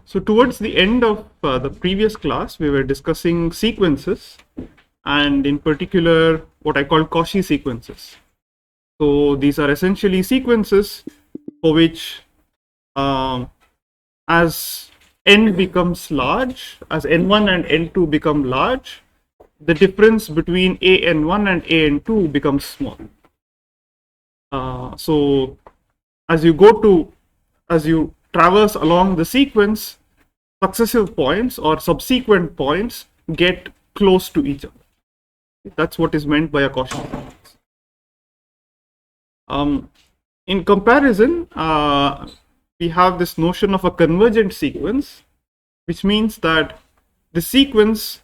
So towards the end of the previous class, we were discussing sequences, and in particular what I call Cauchy sequences. So these are essentially sequences for which as n becomes large, as n1 and n2 become large, the difference between an1 and an2 becomes small. So as you traverse along the sequence, successive points or subsequent points get close to each other. That's what is meant by a Cauchy sequence. In comparison, we have this notion of a convergent sequence, which means that the sequence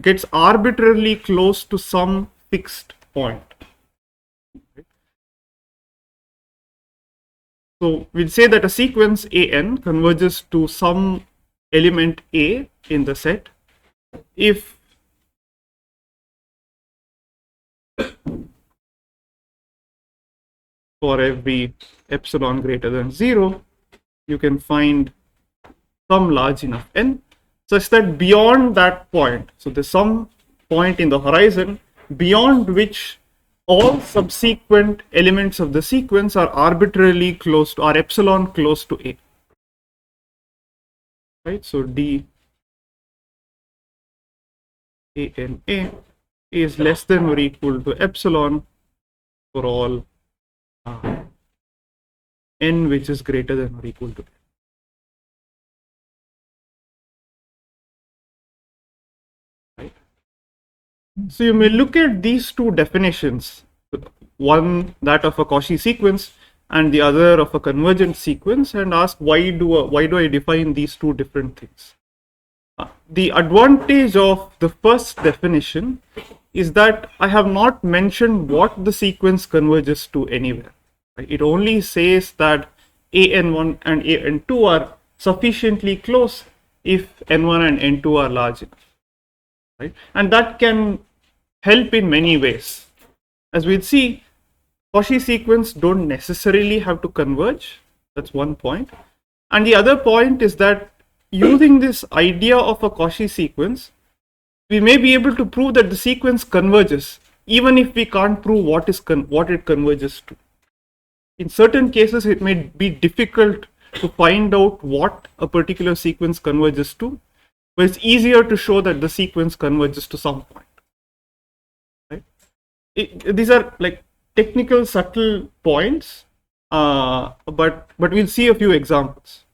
gets arbitrarily close to some fixed point. So we'll say that a sequence an converges to some element a in the set if for every epsilon greater than 0, you can find some large enough n such that beyond that point, so there's some point in the horizon beyond which all subsequent elements of the sequence are arbitrarily close to, are epsilon close to a. Right, so d ana is less than or equal to epsilon for all n which is greater than or equal to. Right. So you may look at these two definitions, one that of a Cauchy sequence and the other of a convergent sequence, and ask why do I define these two different things? The advantage of the first definition is that I have not mentioned what the sequence converges to anywhere. It only says that an1 and an2 are sufficiently close if n1 and n2 are large enough. Right? And that can help in many ways. As we'll see, Cauchy sequence don't necessarily have to converge. That's one point. And the other point is that using this idea of a Cauchy sequence, we may be able to prove that the sequence converges, even if we can't prove what it converges to. In certain cases, it may be difficult to find out what a particular sequence converges to, but it's easier to show that the sequence converges to some point. Right? These are like technical, subtle points, but we'll see a few examples.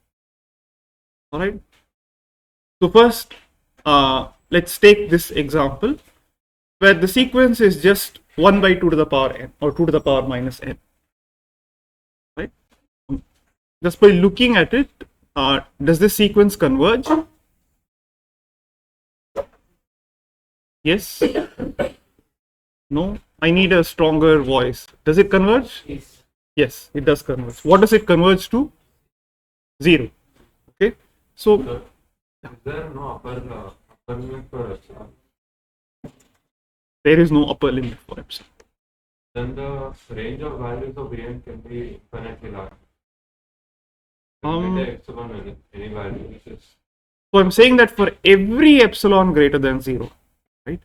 All right. So first, let's take this example where the sequence is just 1 by 2 to the power n or 2 to the power minus n. Right? Just by looking at it, does this sequence converge? Yes? No? I need a stronger voice. Does it converge? Yes. Yes, it does converge. What does it converge to? 0. Okay. So is there no upper limit for epsilon? There is no upper limit for epsilon. Then the range of values of an can be infinitely large. Epsilon any value which is. So I'm saying that for every epsilon greater than 0, right?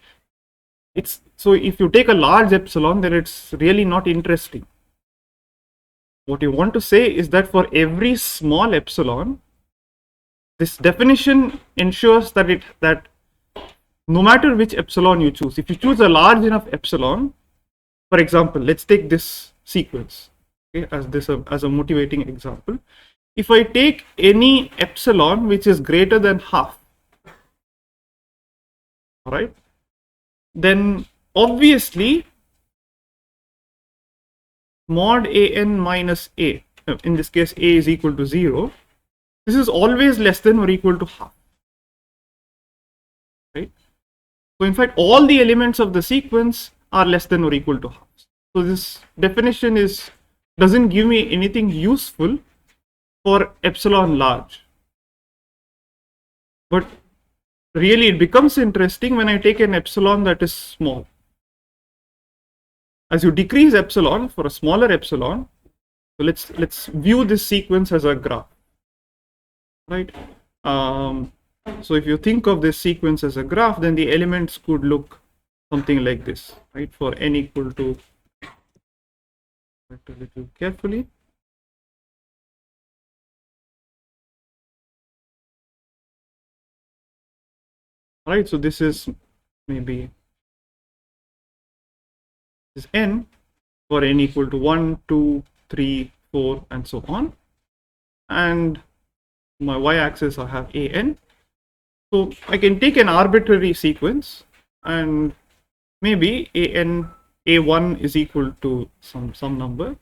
So if you take a large epsilon, then it's really not interesting. What you want to say is that for every small epsilon, this definition ensures that no matter which epsilon you choose, if you choose a large enough epsilon, for example, let's take this sequence, okay, as a motivating example. If I take any epsilon which is greater than half, all right, then obviously mod an minus a, in this case a is equal to 0, this is always less than or equal to half. Right? So in fact, all the elements of the sequence are less than or equal to half. So this definition doesn't give me anything useful for epsilon large. But really it becomes interesting when I take an epsilon that is small. As you decrease epsilon for a smaller epsilon, so let's view this sequence as a graph. right? So if you think of this sequence as a graph, then the elements could look something like this, right? For n equal to, write a little carefully. Right, so this is maybe is n for n equal to 1, 2, 3, 4, and so on. And my y-axis I have an. So I can take an arbitrary sequence, and maybe a1 is equal to some number,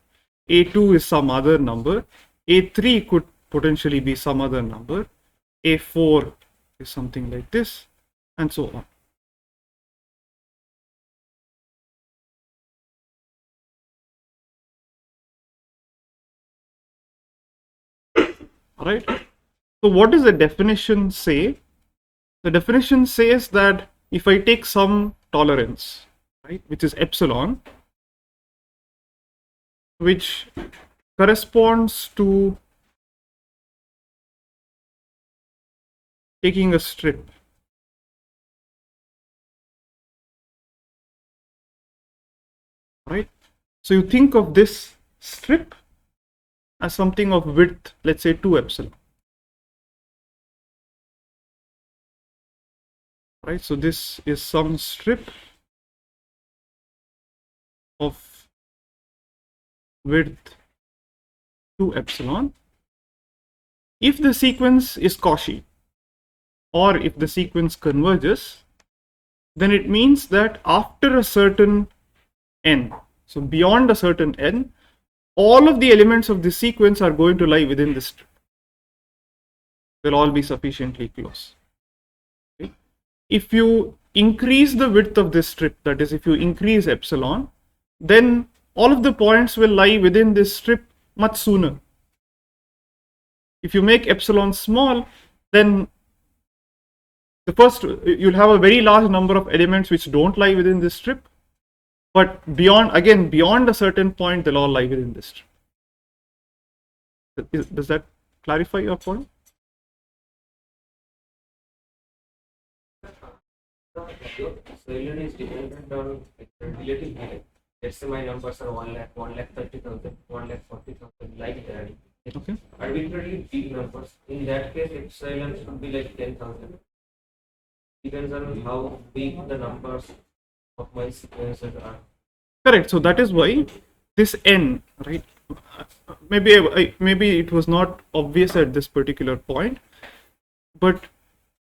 a2 is some other number, a3 could potentially be some other number, a4 is something like this, and so on. Right? So what does the definition say? The definition says that if I take some tolerance, right, which is epsilon, which corresponds to taking a strip, right? So you think of this strip as something of width, let's say 2 epsilon, right? So this is some strip of width 2 epsilon. If the sequence is Cauchy, or if the sequence converges, then it means that after a certain n, so beyond a certain n, all of the elements of this sequence are going to lie within this strip. They'll all be sufficiently close. Okay? If you increase the width of this strip, that is, if you increase epsilon, then all of the points will lie within this strip much sooner. If you make epsilon small, then you'll have a very large number of elements which don't lie within this strip, but beyond a certain point, they'll all lie within this strip. Does that clarify your point? Salient is dependent on relative height. Let's say my numbers are 1 lakh, 1,30,000, 1,40,000, like that. Okay. Arbitrarily big numbers. In that case, epsilon should be like 10,000. Depends on how big the numbers of my sequences are. Correct. So that is why this n, right? Maybe it was not obvious at this particular point, but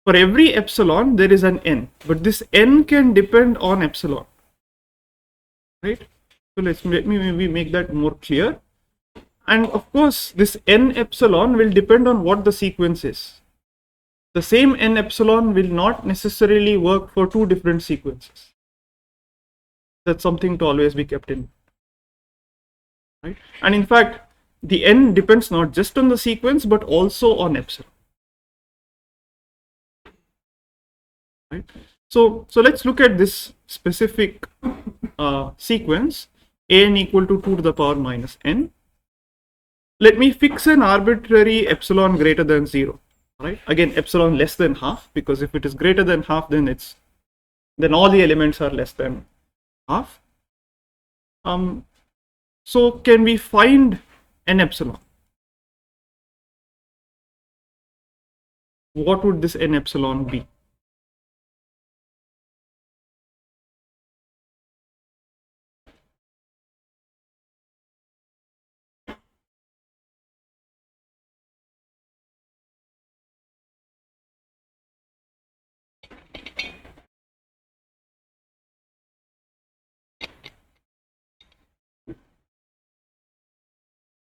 for every epsilon there is an n, but this n can depend on epsilon, right? So let me maybe make that more clear. And of course, this n epsilon will depend on what the sequence is. The same n epsilon will not necessarily work for two different sequences. That's something to always be kept in mind, right? And in fact, the n depends not just on the sequence but also on epsilon, right? So let's look at this specific sequence, an equal to 2 to the power minus n. Let me fix an arbitrary epsilon greater than 0, right? Again, epsilon less than half, because if it is greater than half, then all the elements are less than half. So can we find n epsilon? What would this n epsilon be?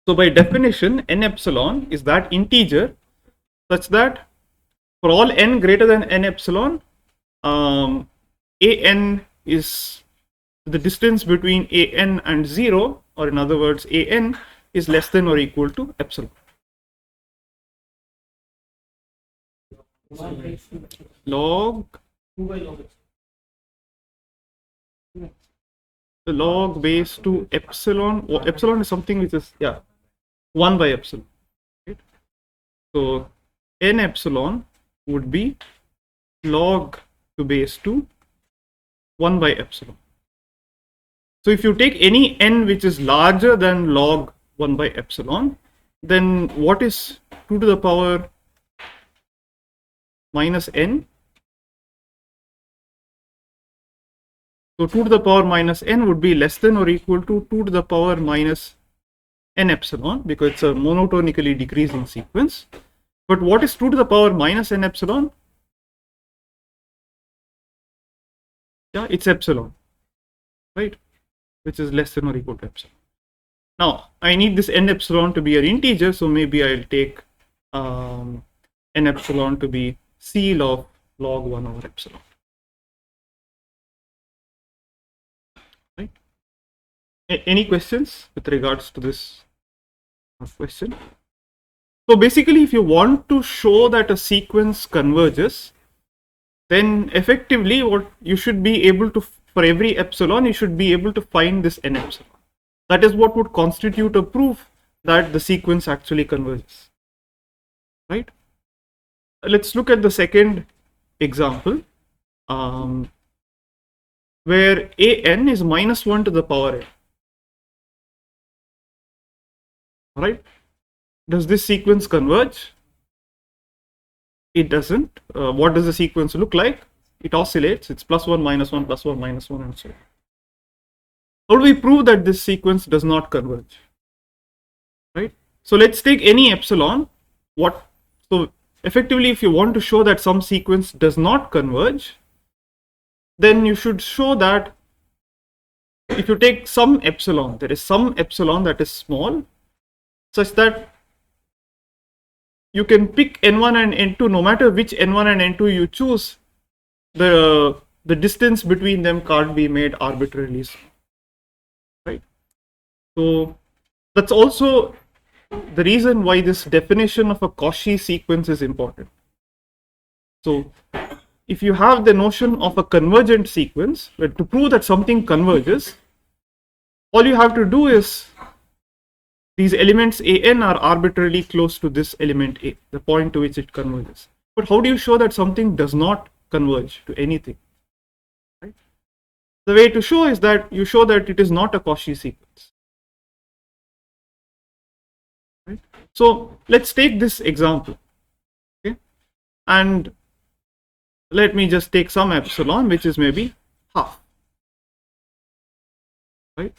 So by definition, n epsilon is that integer such that for all n greater than n epsilon, an is the distance between an and 0, or in other words, an is less than or equal to epsilon. Log the log base to epsilon, or epsilon is something which is 1 by epsilon, right? So n epsilon would be log to base 2 1 by epsilon. So if you take any n which is larger than log 1 by epsilon, then what is 2 to the power minus n? So 2 to the power minus n would be less than or equal to 2 to the power minus n epsilon, because it's a monotonically decreasing sequence. But what is 2 to the power minus n epsilon? Yeah, it's epsilon, right? Which is less than or equal to epsilon. Now, I need this n epsilon to be an integer, so maybe I'll take n epsilon to be C log 1 over epsilon. Right? Any questions with regards to this question? So basically, if you want to show that a sequence converges, then effectively what you should be able to, for every epsilon, you should be able to find this n epsilon. That is what would constitute a proof that the sequence actually converges. Right? Let's look at the second example, where an is minus 1 to the power n. Right? Does this sequence converge? It doesn't. What does the sequence look like? It oscillates. It's plus 1, minus 1, plus 1, minus 1, and so on. How do we prove that this sequence does not converge? Right? So let's take any epsilon. So effectively, if you want to show that some sequence does not converge, then you should show that if you take some epsilon, there is some epsilon that is small, such that you can pick n1 and n2, no matter which n1 and n2 you choose, the distance between them can't be made arbitrarily small. Right? So that's also the reason why this definition of a Cauchy sequence is important. So if you have the notion of a convergent sequence, where to prove that something converges, all you have to do is these elements an are arbitrarily close to this element a, the point to which it converges. But how do you show that something does not converge to anything? Right? The way to show is that you show that it is not a Cauchy sequence. Right? So let's take this example. Okay? And let me just take some epsilon, which is maybe half. Right?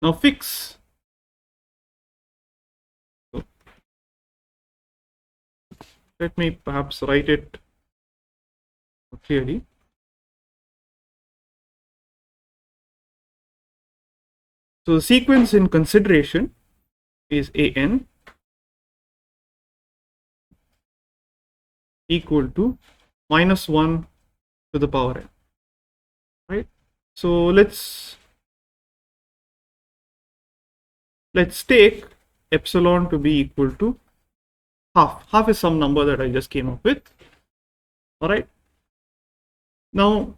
Now fix. So let me perhaps write it clearly. So the sequence in consideration is an equal to minus 1 to the power n. Right? So let's take epsilon to be equal to half. Half is some number that I just came up with. All right. Now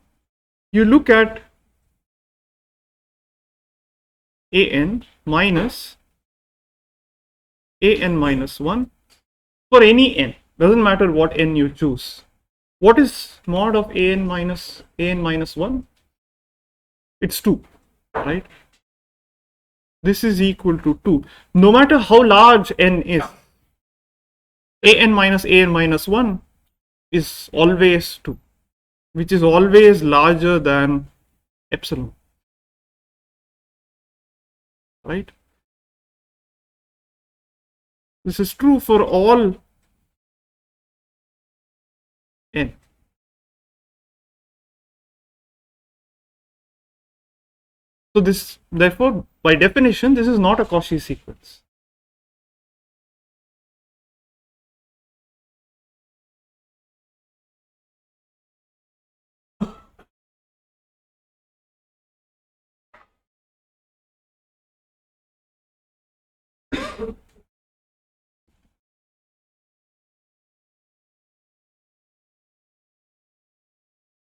you look at an minus 1 for any n. Doesn't matter what n you choose. What is mod of an minus 1? It's 2, right? This is equal to 2. No matter how large n is, an minus 1 is always 2, which is always larger than epsilon. Right? This is true for all n. So this, therefore, by definition, this is not a Cauchy sequence.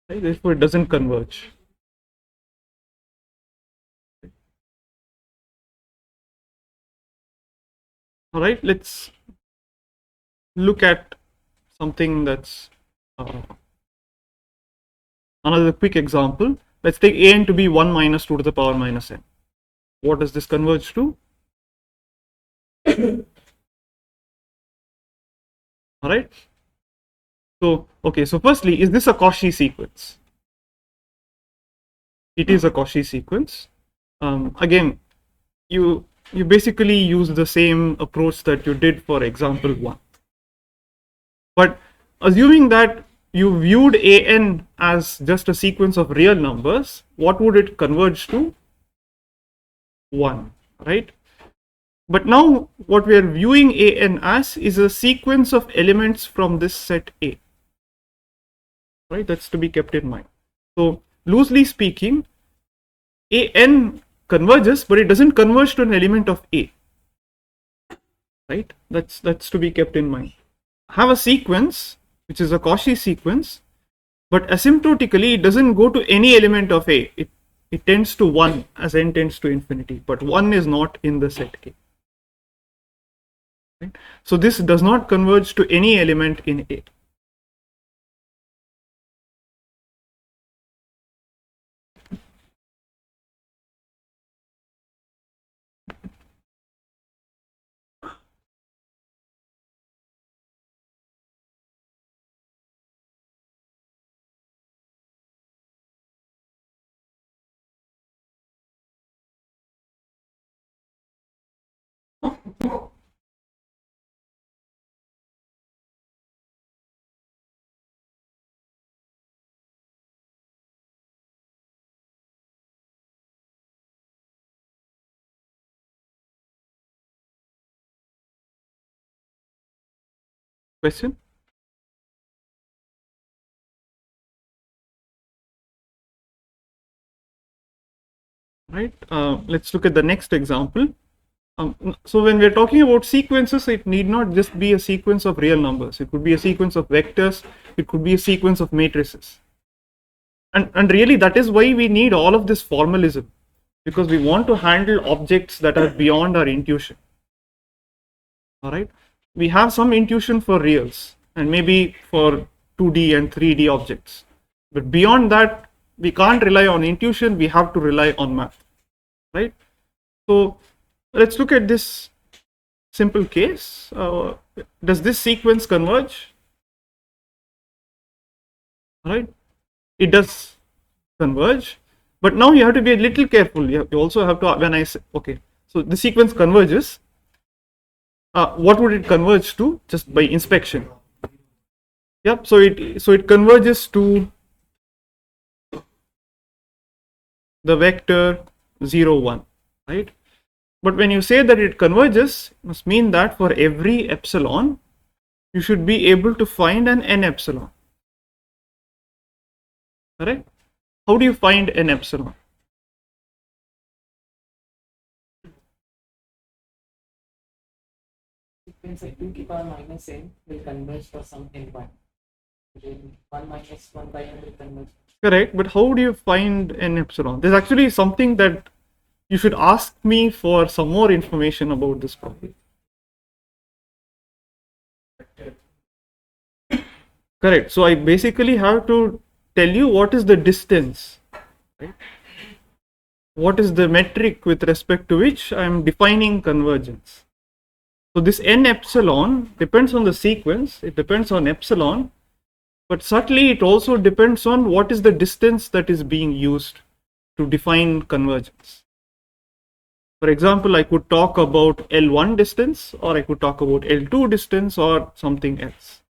Right? Therefore, it doesn't converge. All right, let's look at something that's another quick example. Let's take a n to be 1 minus 2 to the power minus n. What does this converge to? All right. So, okay, so firstly, is this a Cauchy sequence? It is a Cauchy sequence. Again, you basically use the same approach that you did for example 1. But assuming that you viewed an as just a sequence of real numbers, what would it converge to? 1, right? But now what we are viewing an as is a sequence of elements from this set A, right? That's to be kept in mind. So loosely speaking, an converges, but it doesn't converge to an element of A, right? That's to be kept in mind. Have a sequence which is a Cauchy sequence, but asymptotically it doesn't go to any element of A. It tends to 1 as n tends to infinity, but 1 is not in the set A. Right? So this does not converge to any element in A. Question? Right. Let's look at the next example. So when we're talking about sequences, it need not just be a sequence of real numbers. It could be a sequence of vectors. It could be a sequence of matrices. And really that is why we need all of this formalism, because we want to handle objects that are beyond our intuition. All right. We have some intuition for reals and maybe for 2D and 3D objects. But beyond that, we can't rely on intuition. We have to rely on math. Right. So let's look at this simple case. Does this sequence converge? All right. It does converge. But now you have to be a little careful. You also have to, when I say, okay, so the sequence converges. What would it converge to just by inspection? Yep. So it converges to the vector 0, 1, right? But when you say that it converges, it must mean that for every epsilon, you should be able to find an n epsilon. Correct? How do you find n epsilon? Sequence of 2 to the power minus n will converge for some n1. 1 minus 1 by n will converge. Correct, but how do you find n epsilon? There's actually something that you should ask me for some more information about this problem. Correct. So I basically have to tell you what is the distance, right? What is the metric with respect to which I am defining convergence. So this n epsilon depends on the sequence, it depends on epsilon, but subtly it also depends on what is the distance that is being used to define convergence. For example, I could talk about L1 distance, or I could talk about L2 distance, or something else,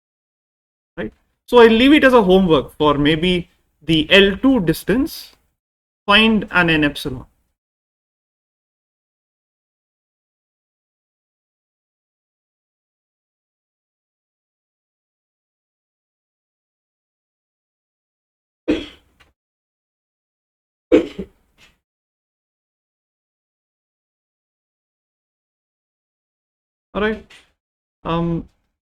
right? So I'll leave it as a homework for maybe the L2 distance, find an n epsilon. All right.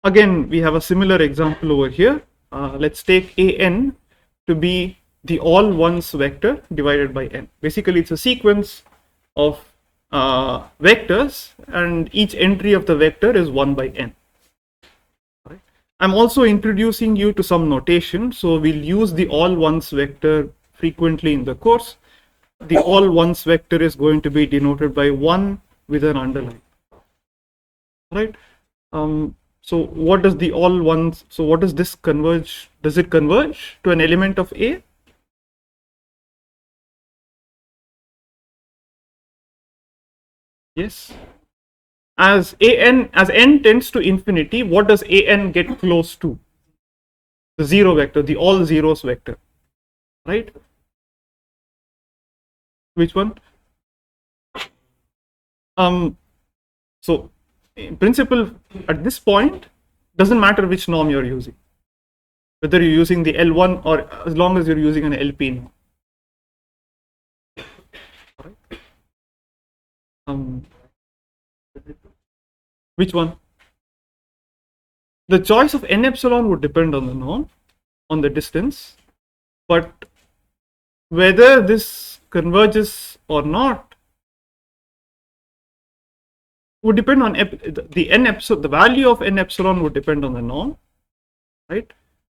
Again, we have a similar example over here. Let's take an to be the all ones vector divided by n. Basically, it's a sequence of vectors, and each entry of the vector is 1 by n. Right? I'm also introducing you to some notation, so we'll use the all ones vector frequently in the course. The all ones vector is going to be denoted by 1 with an underline. Right? So what does the all ones, so what does this converge? Does it converge to an element of A? Yes. As n tends to infinity, what does an get close to? The zero vector, the all zeros vector, right? Which one? So in principle, at this point, doesn't matter which norm you're using, whether you're using the L1 or as long as you're using an LP norm. Which one? The choice of n epsilon would depend on the norm, on the distance, but whether this converges or not would depend on the n epsilon. The value of n epsilon would depend on the norm, right?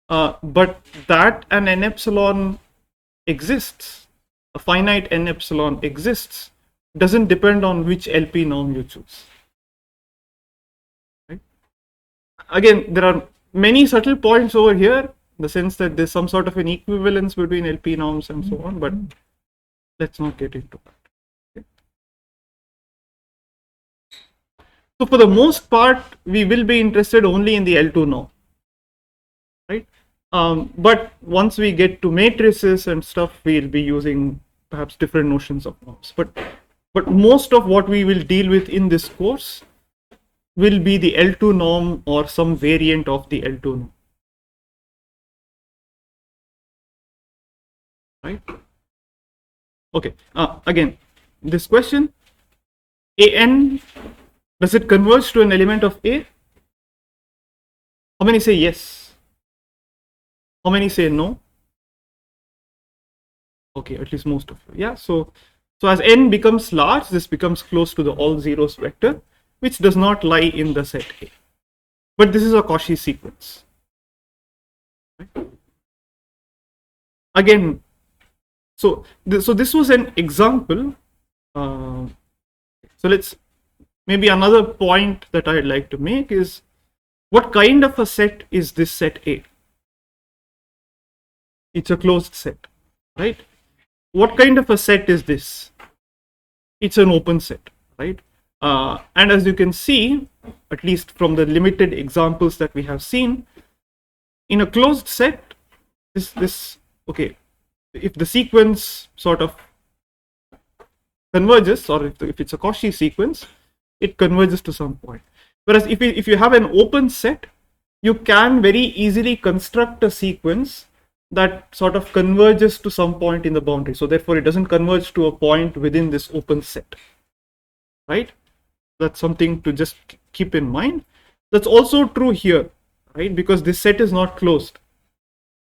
But that an n epsilon exists, a finite n epsilon exists, doesn't depend on which LP norm you choose. Right? Again, there are many subtle points over here, in the sense that there's some sort of an equivalence between LP norms and so on, but let's not get into that. Okay. So for the most part, we will be interested only in the L2 norm, right? But once we get to matrices and stuff, we'll be using perhaps different notions of norms. But most of what we will deal with in this course will be the L2 norm or some variant of the L2 norm. Right? Okay. Again, this question, an, does it converge to an element of A? How many say yes? How many say no? Okay, at least most of you. Yeah, so as n becomes large, this becomes close to the all zeros vector, which does not lie in the set A. But this is a Cauchy sequence. Right? Again, so this was an example. So let's, maybe another point that I'd like to make is, what kind of a set is this set A? It's a closed set, right? What kind of a set is this? It's an open set, right? And as you can see, at least from the limited examples that we have seen, in a closed set, okay, if the sequence sort of converges, or if it's a Cauchy sequence, it converges to some point. Whereas if you have an open set, you can very easily construct a sequence that sort of converges to some point in the boundary. So therefore, it doesn't converge to a point within this open set, right? That's something to just keep in mind. That's also true here, right? Because this set is not closed.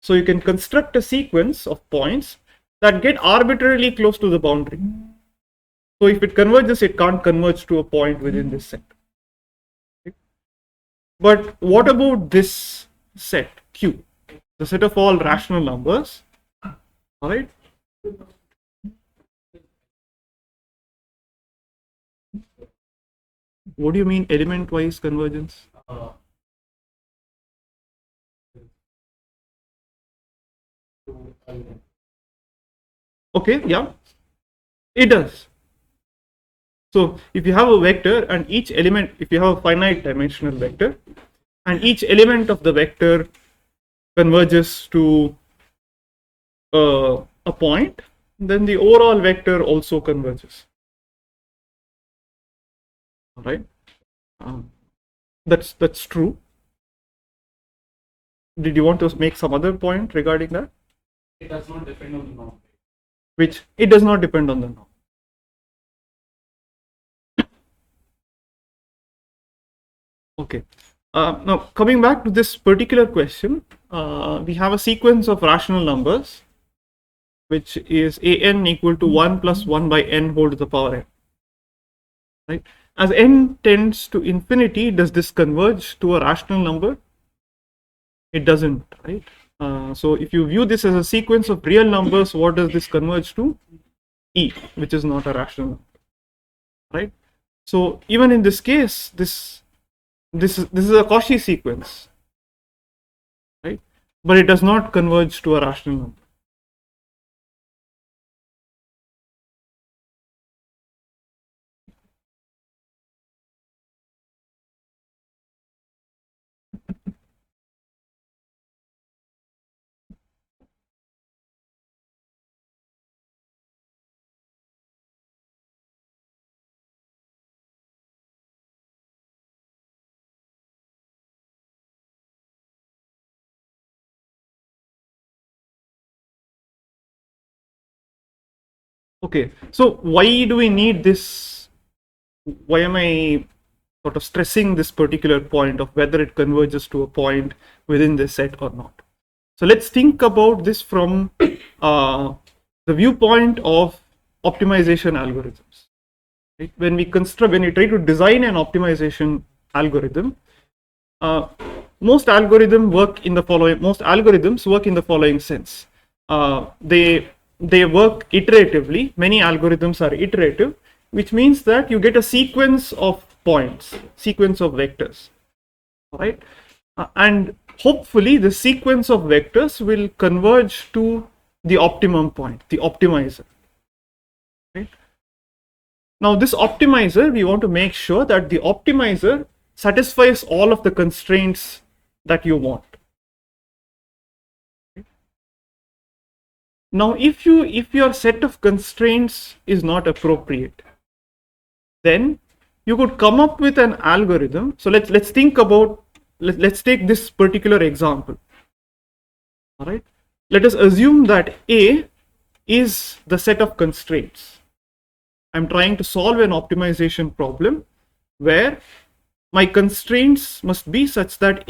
So you can construct a sequence of points that get arbitrarily close to the boundary. So if it converges, it can't converge to a point within this set. Okay. But what about this set Q? The set of all rational numbers, all right? What do you mean element-wise convergence? Okay, yeah, it does. So if you have a vector and each element, if you have a finite dimensional vector and each element of the vector converges to a point, then the overall vector also converges. All right, that's true. Did you want to make some other point regarding that? It does not depend on the norm. Which it does not depend on the norm. Okay. Now coming back to this particular question, we have a sequence of rational numbers, which is an equal to 1 plus 1 by n whole to the power n. right? As n tends to infinity, does this converge to a rational number? It doesn't, right? So if you view this as a sequence of real numbers, what does this converge to? E, which is not a rational number, right? So even in this case, this is a Cauchy sequence, right? But it does not converge to a rational number. Okay, so why do we need this? Why am I sort of stressing this particular point of whether it converges to a point within this set or not? So let's think about this from the viewpoint of optimization algorithms. Right? When we try to design an optimization algorithm, most algorithms work in the following sense. They work iteratively. Many algorithms are iterative, which means that you get a sequence of points, sequence of vectors, right? And hopefully the sequence of vectors will converge to the optimum point, the optimizer, right? Now this optimizer, we want to make sure that the optimizer satisfies all of the constraints that you want. Now if your set of constraints is not appropriate, then you could come up with an algorithm. So let's think about, let's take this particular example. All right, let us assume that A is the set of constraints. I'm trying to solve an optimization problem where my constraints must be such that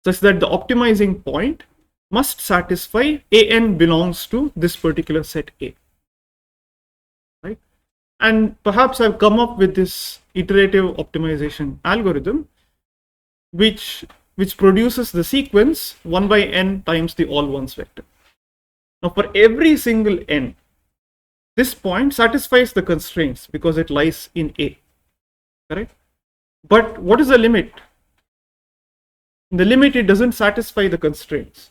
such that the optimizing point must satisfy an belongs to this particular set A, right? And perhaps I've come up with this iterative optimization algorithm which produces the sequence 1 by n times the all ones vector. Now for every single n, this point satisfies the constraints because it lies in A, correct? But what is the limit? In the limit, it doesn't satisfy the constraints.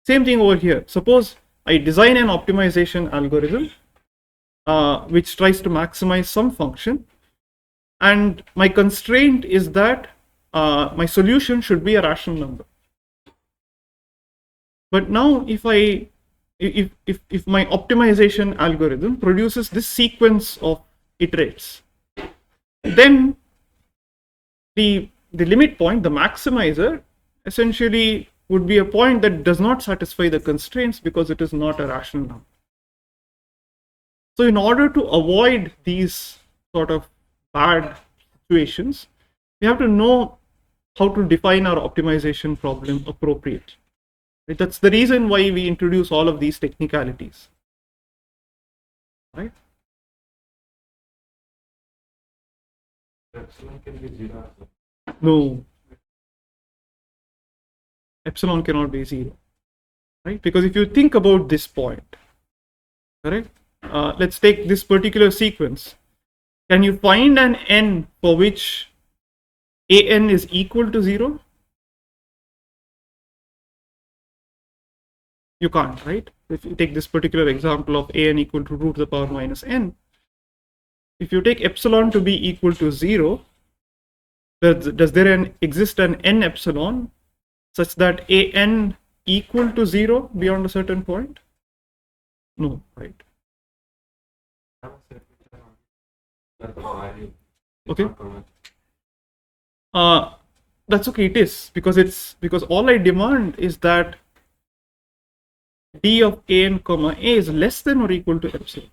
Same thing over here. Suppose I design an optimization algorithm which tries to maximize some function, and my constraint is that my solution should be a rational number. But now if my optimization algorithm produces this sequence of iterates, then the limit point, the maximizer, essentially would be a point that does not satisfy the constraints because it is not a rational number. So in order to avoid these sort of bad situations, we have to know how to define our optimization problem appropriately. Right? That's the reason why we introduce all of these technicalities. Right? Epsilon can be 0. No. Epsilon cannot be 0. Right? Because if you think about this point, correct? Let's take this particular sequence. Can you find an n for which an is equal to 0? You can't, right? If you take this particular example of an equal to root to the power minus n, if you take epsilon to be equal to 0, does there exist an n epsilon such that an equal to 0 beyond a certain point? No, right? Okay. That's okay. It is because all I demand is that d of an comma a is less than or equal to epsilon.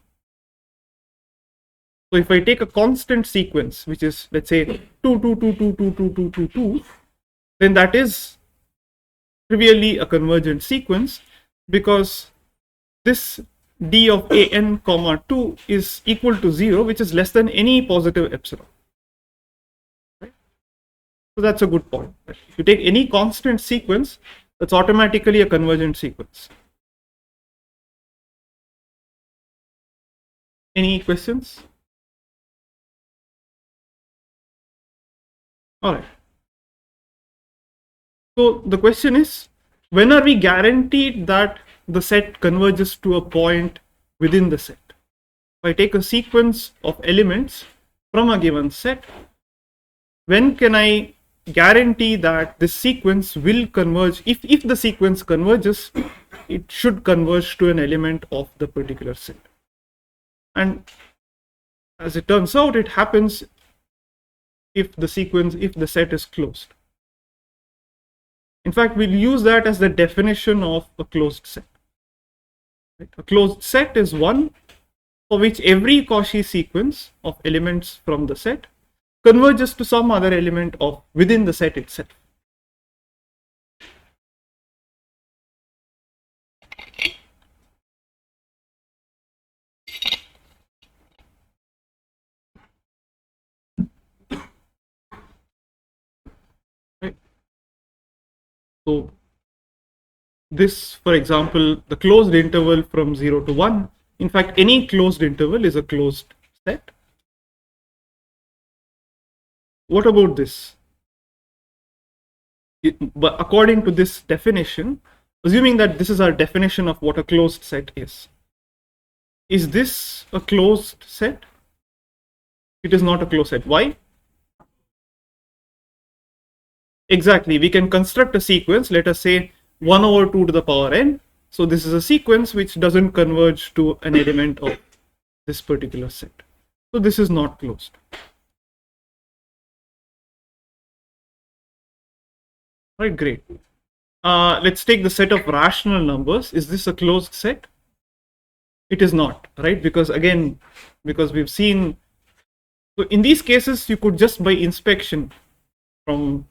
So if I take a constant sequence, which is, let's say 2, 2, 2, 2, 2, 2, 2, 2, 2, then that is trivially a convergent sequence because this d of an comma 2 is equal to 0, which is less than any positive epsilon. Right? So that's a good point. If you take any constant sequence, that's automatically a convergent sequence. Any questions? All right. So the question is, when are we guaranteed that the set converges to a point within the set? If I take a sequence of elements from a given set, when can I guarantee that this sequence will converge? If the sequence converges, it should converge to an element of the particular set. And as it turns out, it happens if the set is closed. In fact, we'll use that as the definition of a closed set. Right? A closed set is one for which every Cauchy sequence of elements from the set converges to some other element of within the set itself. Right? So this, for example, the closed interval from 0 to 1, in fact, any closed interval is a closed set. What about this? But according to this definition, assuming that this is our definition of what a closed set is this a closed set? It is not a closed set. Why? Exactly, we can construct a sequence, let us say 1 over 2 to the power n. So this is a sequence which doesn't converge to an element of this particular set. So this is not closed. Right, great. Let's take the set of rational numbers. Is this a closed set? It is not, right? Because we've seen, so in these cases, you could just by inspection from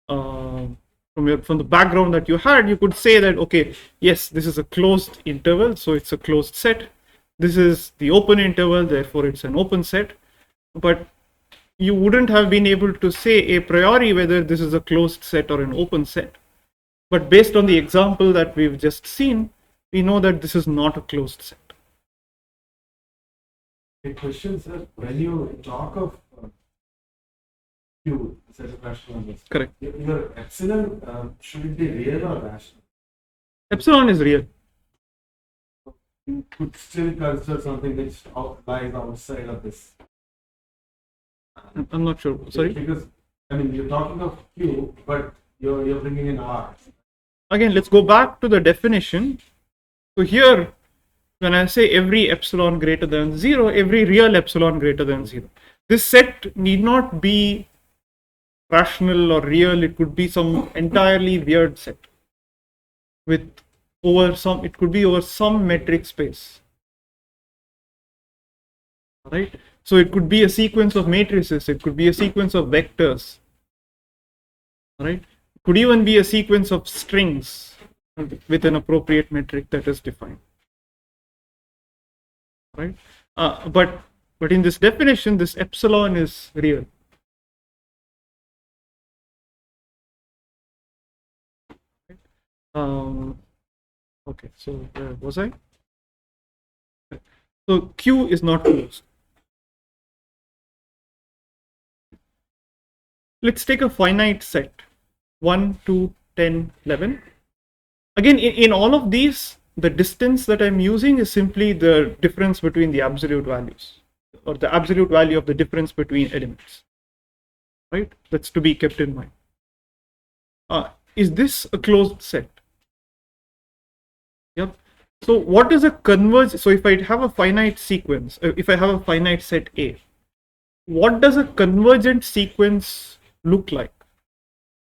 the background that you had, you could say that, okay, yes, this is a closed interval, so it's a closed set. This is the open interval, therefore it's an open set. But you wouldn't have been able to say a priori whether this is a closed set or an open set. But based on the example that we've just seen, we know that this is not a closed set. A question, sir. When you talk of Q, set of rational numbers, Correct. your epsilon, should it be real or rational? Epsilon is real. You could still consider something which lies outside of this. I'm not sure. Sorry. Because I mean, you're talking of Q, but you're bringing in R. Again, let's go back to the definition. So here, when I say every epsilon greater than 0, every real epsilon greater than 0, this set need not be rational or real. It could be some entirely weird set with it could be over some metric space. Right? So it could be a sequence of matrices, it could be a sequence of vectors. Right? It could even be a sequence of strings with an appropriate metric that is defined. Right? But in this definition, this epsilon is real. Okay, so where was I? So Q is not closed. Let's take a finite set 1, 2, 10, 11. Again, in all of these, the distance that I'm using is simply the difference between the absolute values, or the absolute value of the difference between elements. Right? That's to be kept in mind. Is this a closed set? Yep. So what is a converge? So if I have a finite sequence, if I have a finite set A, what does a convergent sequence look like?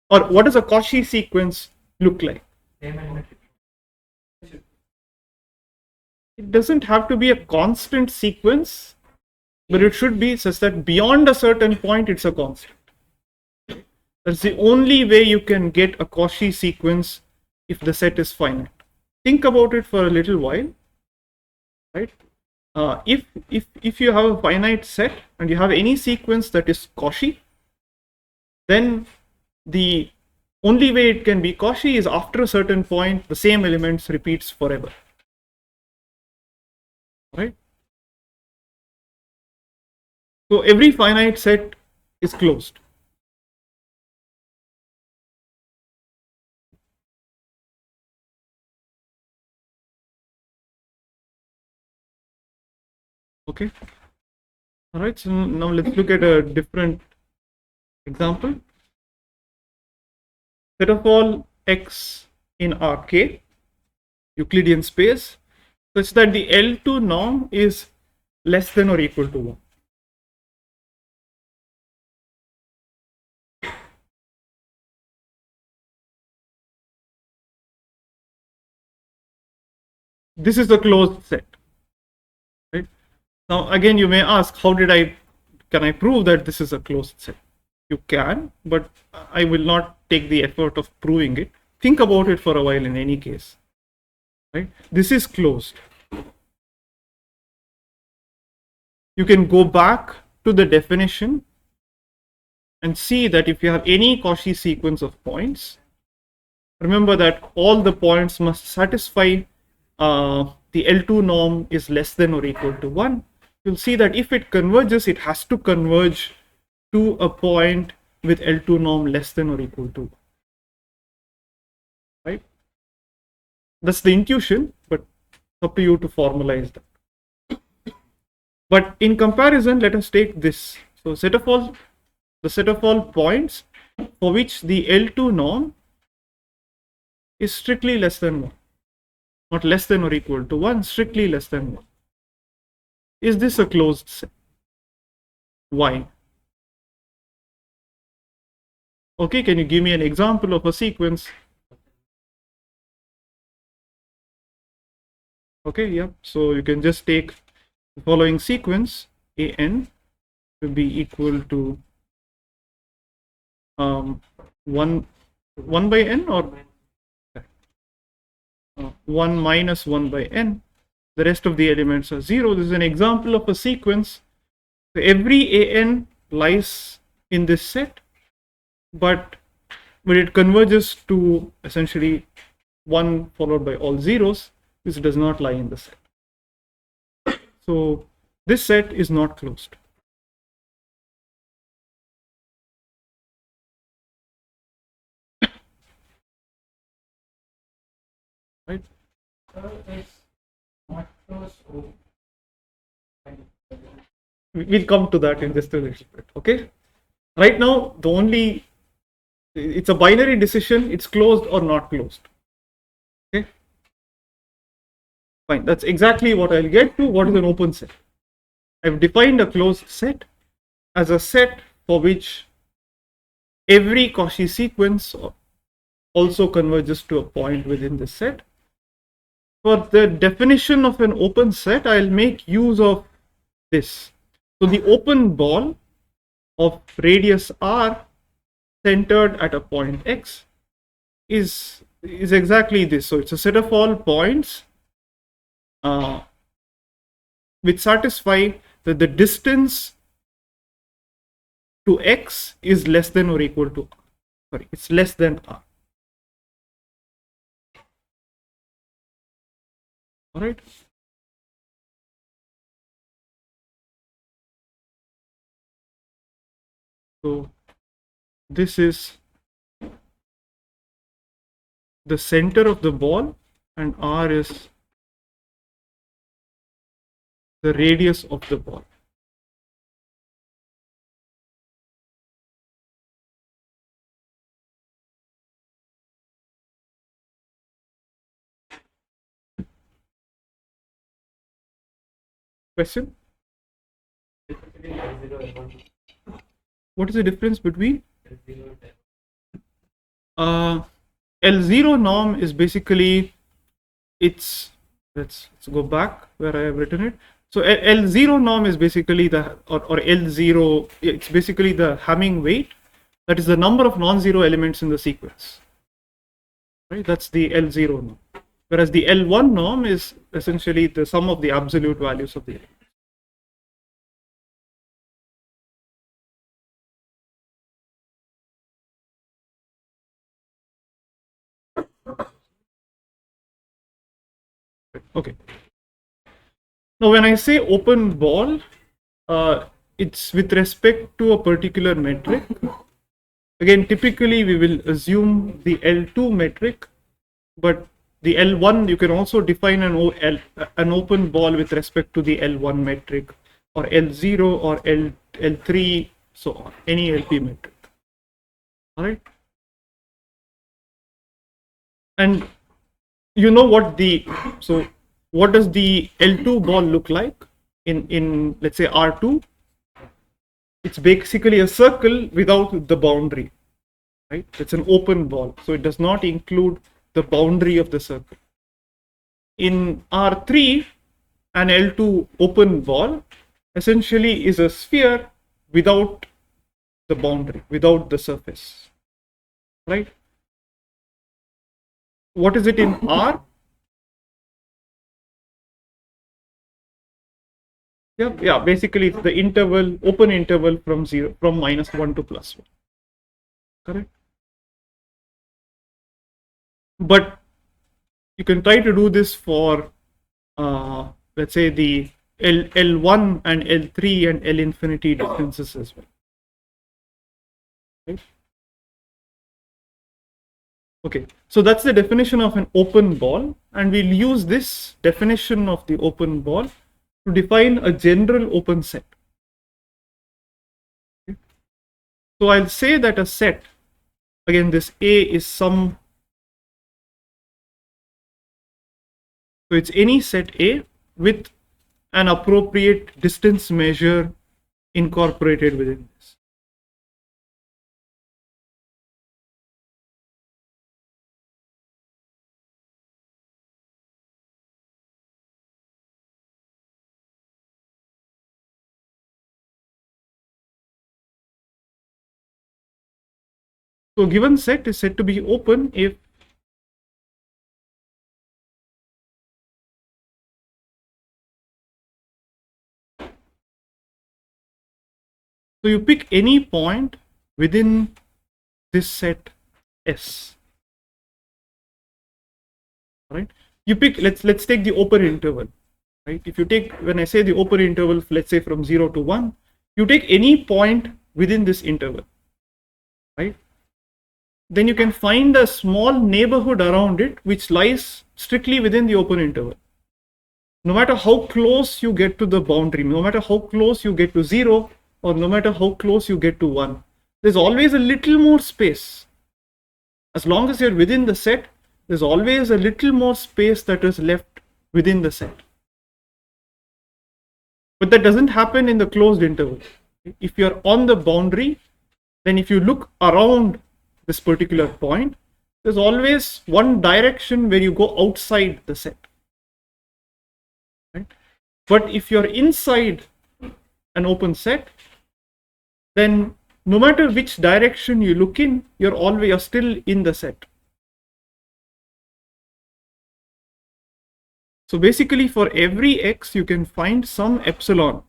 Or what does a Cauchy sequence look like? It doesn't have to be a constant sequence, but it should be such that beyond a certain point, it's a constant. That's the only way you can get a Cauchy sequence if the set is finite. Think about it for a little while. right? If you have a finite set and you have any sequence that is Cauchy, then the only way it can be Cauchy is after a certain point the same elements repeats forever, right? So every finite set is closed. Okay. All right. So now let's look at a different example. Set of all x in Rk, Euclidean space, such that the L2 norm is less than or equal to 1. This is a closed set, right? Now again you may ask, can I prove that this is a closed set? You can, but I will not take the effort of proving it. Think about it for a while in any case, right? This is closed. You can go back to the definition and see that if you have any Cauchy sequence of points, remember that all the points must satisfy the L2 norm is less than or equal to 1. You'll see that if it converges, it has to converge to a point with L2 norm less than or equal to 1. Right? That's the intuition, but it's up to you to formalize that. But in comparison, let us take this. So the set of all points for which the L2 norm is strictly less than 1. Not less than or equal to 1, strictly less than 1. Is this a closed set? Why? Okay, can you give me an example of a sequence? Okay, yeah. So you can just take the following sequence, an will be equal to 1 by n, or 1 minus 1 by n. The rest of the elements are 0. This is an example of a sequence. So every an lies in this set, but when it converges to essentially 1 followed by all zeros, this does not lie in the set. So this set is not closed. Right? It's not close. We'll come to that in just a little bit. Okay. Right now, it's a binary decision. It's closed or not closed. Okay. Fine. That's exactly what I'll get to. What is an open set? I've defined a closed set as a set for which every Cauchy sequence also converges to a point within the set. For the definition of an open set, I'll make use of this. So the open ball of radius r centered at a point x is exactly this. So it's a set of all points which satisfy that the distance to x is less than or equal to r. Sorry, it's less than r. All right. So this is the center of the ball, and r is the radius of the ball. Question? What is the difference between L0 norm is basically let's go back where I have written it. So L0 norm is basically or L0, it's basically the Hamming weight, that is the number of non-zero elements in the sequence. Right? That's the L0 norm. whereas the L1 norm is essentially the sum of the absolute values of the elements. Okay. Now, when I say open ball, it's with respect to a particular metric. Again, typically we will assume the L2 metric, but the L1, you can also define an open ball with respect to the L1 metric, or L0 or L3, so on, any LP metric. All right. And you know what what does the L2 ball look like in let's say R2? It's basically a circle without the boundary, right? It's an open ball, so it does not include the boundary of the circle. In R3, an L2 open ball essentially is a sphere without the boundary, without the surface, right? What is it in R? Yeah, basically it's the interval, open interval from -1 to +1. Correct? But you can try to do this for let's say the L1 and L3 and L infinity distances as well. Right? Okay, so that's the definition of an open ball, and we'll use this definition of the open ball to define a general open set. Okay. So I'll say that a set, again this A is some, so it's any set A with an appropriate distance measure incorporated within this. So given set is said to be open if so you pick any point within this set S. Right? You pick, let's take the open interval. Right? If you take, when I say the open interval, let's say from 0 to 1, you take any point within this interval. Right? Then you can find a small neighborhood around it which lies strictly within the open interval. No matter how close you get to the boundary, no matter how close you get to 0, or no matter how close you get to 1, there's always a little more space. As long as you're within the set, there's always a little more space that is left within the set. But that doesn't happen in the closed interval. If you're on the boundary, then if you look around this particular point, there's always one direction where you go outside the set. Right? But if you're inside an open set, then no matter which direction you look in, you're still in the set. So basically for every x you can find some epsilon,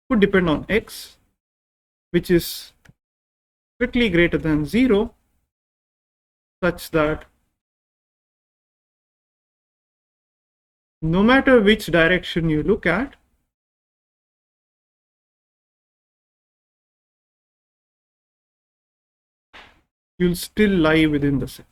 could depend on x, which is strictly greater than 0, such that no matter which direction you look at, you'll still lie within the set.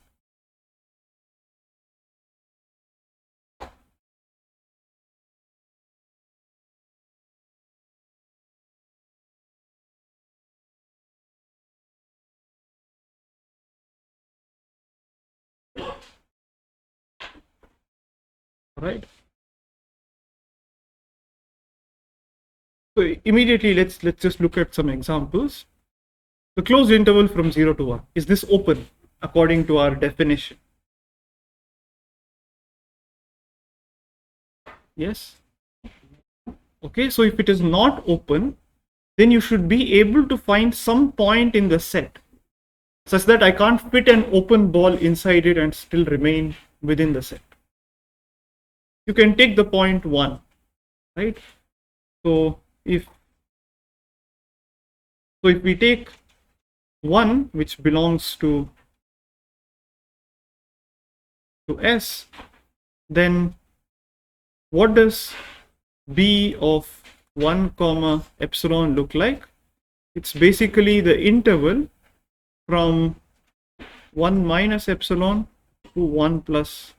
Right? So immediately let's just look at some examples. The closed interval from 0 to 1, is this open according to our definition? Yes. Okay, so if it is not open, then you should be able to find some point in the set such that I can't fit an open ball inside it and still remain within the set. you can take the point 1, right? So if we take 1, which belongs to S, then what does B of 1 comma epsilon look like? It's basically the interval from 1 minus epsilon to 1 plus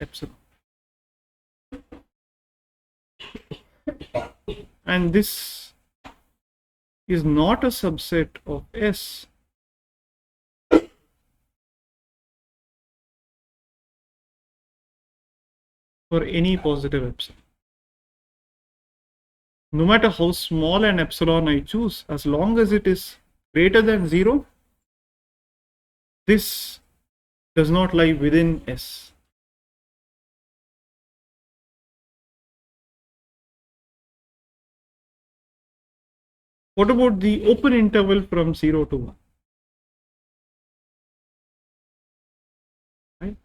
epsilon. And this is not a subset of S for any positive epsilon. No matter how small an epsilon I choose, as long as it is greater than 0, this does not lie within S. What about the open interval from 0 to 1? Right?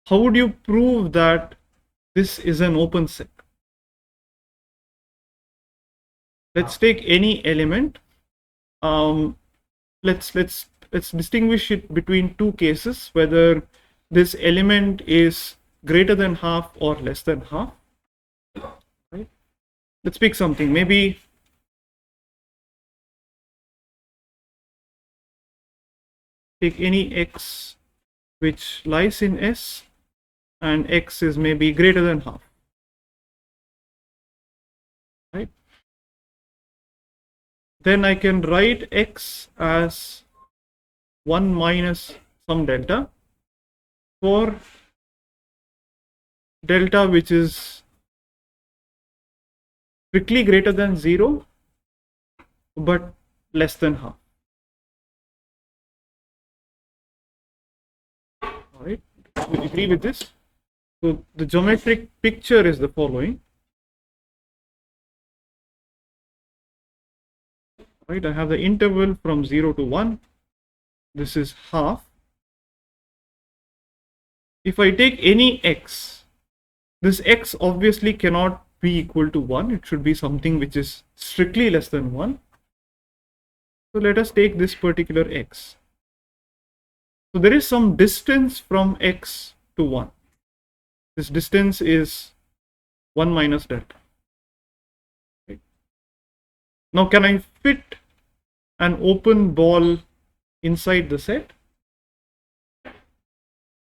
How would you prove that this is an open set? Let's take any element. Let's distinguish it between two cases, whether this element is greater than half or less than half. Right? Let's pick something. Maybe take any x which lies in S, and x is maybe greater than half. Right? Then I can write x as 1 minus some delta for delta which is strictly greater than 0 but less than half. All right, you agree with this? So the geometric picture is the following. Right, I have the interval from 0 to 1. This is half. If I take any x, this x obviously cannot be equal to 1. It should be something which is strictly less than 1. So let us take this particular x. So there is some distance from x to 1. This distance is 1 minus delta. Okay. Now can I fit an open ball inside the set?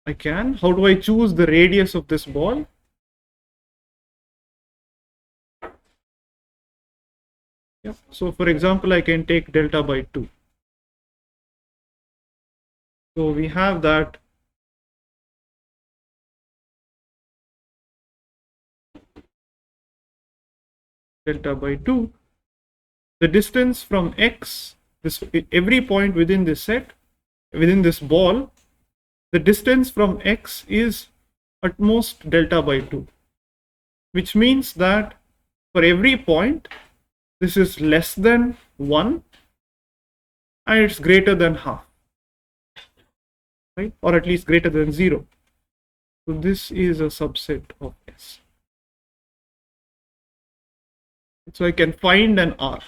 I can. How do I choose the radius of this ball? Yeah. So for example, I can take delta by 2. So we have that delta by 2. The distance from x, this every point within this set, within this ball, the distance from x is at most delta by 2, which means that for every point, this is less than 1 and it's greater than half, right? Or at least greater than 0. So this is a subset of S. So I can find an R.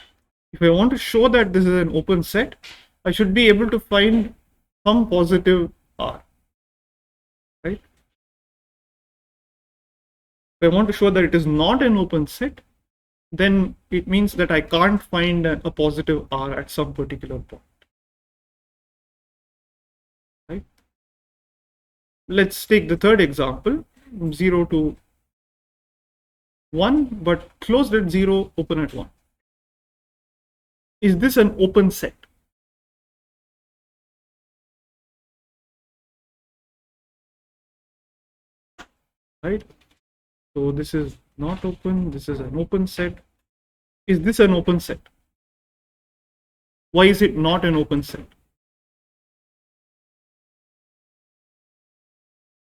If I want to show that this is an open set, I should be able to find some positive R, right? If I want to show that it is not an open set, then it means that I can't find a positive R at some particular point. Right? Let's take the third example, 0 to 1, but closed at 0, open at 1. Is this an open set? Right? So this is not open, this is an open set. Is this an open set? Why is it not an open set?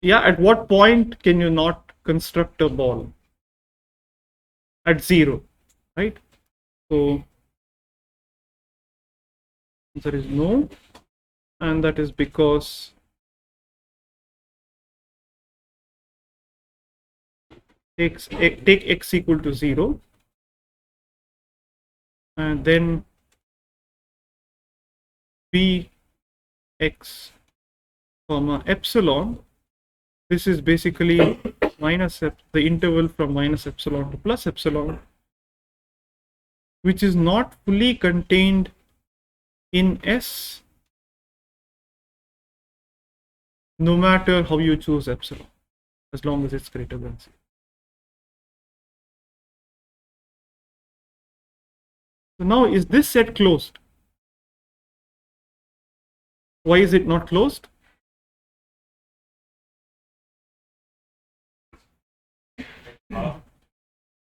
Yeah, at what point can you not construct a ball? At 0, right? So answer is no. and that is because take x equal to 0, and then b x comma epsilon. This is basically the interval from minus epsilon to plus epsilon, which is not fully contained in S, no matter how you choose epsilon, as long as it's greater than 0. So now, is this set closed? Why is it not closed?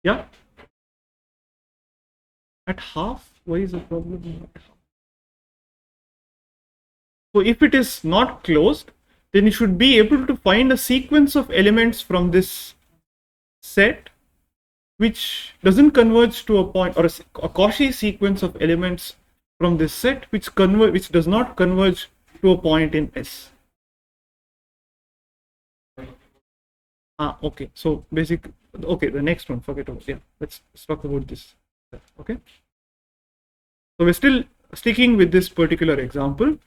Yeah? At half? Why is the problem at half? So if it is not closed, then you should be able to find a sequence of elements from this set which doesn't converge to a point, or a Cauchy sequence of elements from this set which does not converge to a point in S. Okay. So okay, the next one, forget about it. Yeah, let's talk about this. Okay. So we're still sticking with this particular example.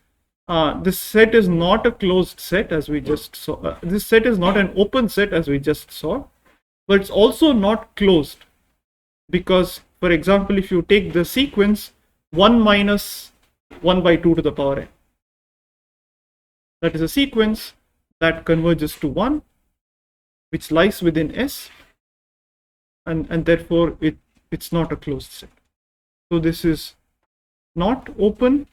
This set is not a closed set, as we just saw. This set is not an open set, as we just saw, but it's also not closed, because, for example, if you take the sequence 1 minus 1 by 2 to the power n, that is a sequence that converges to 1, which lies within S, and therefore it's not a closed set. So this is not open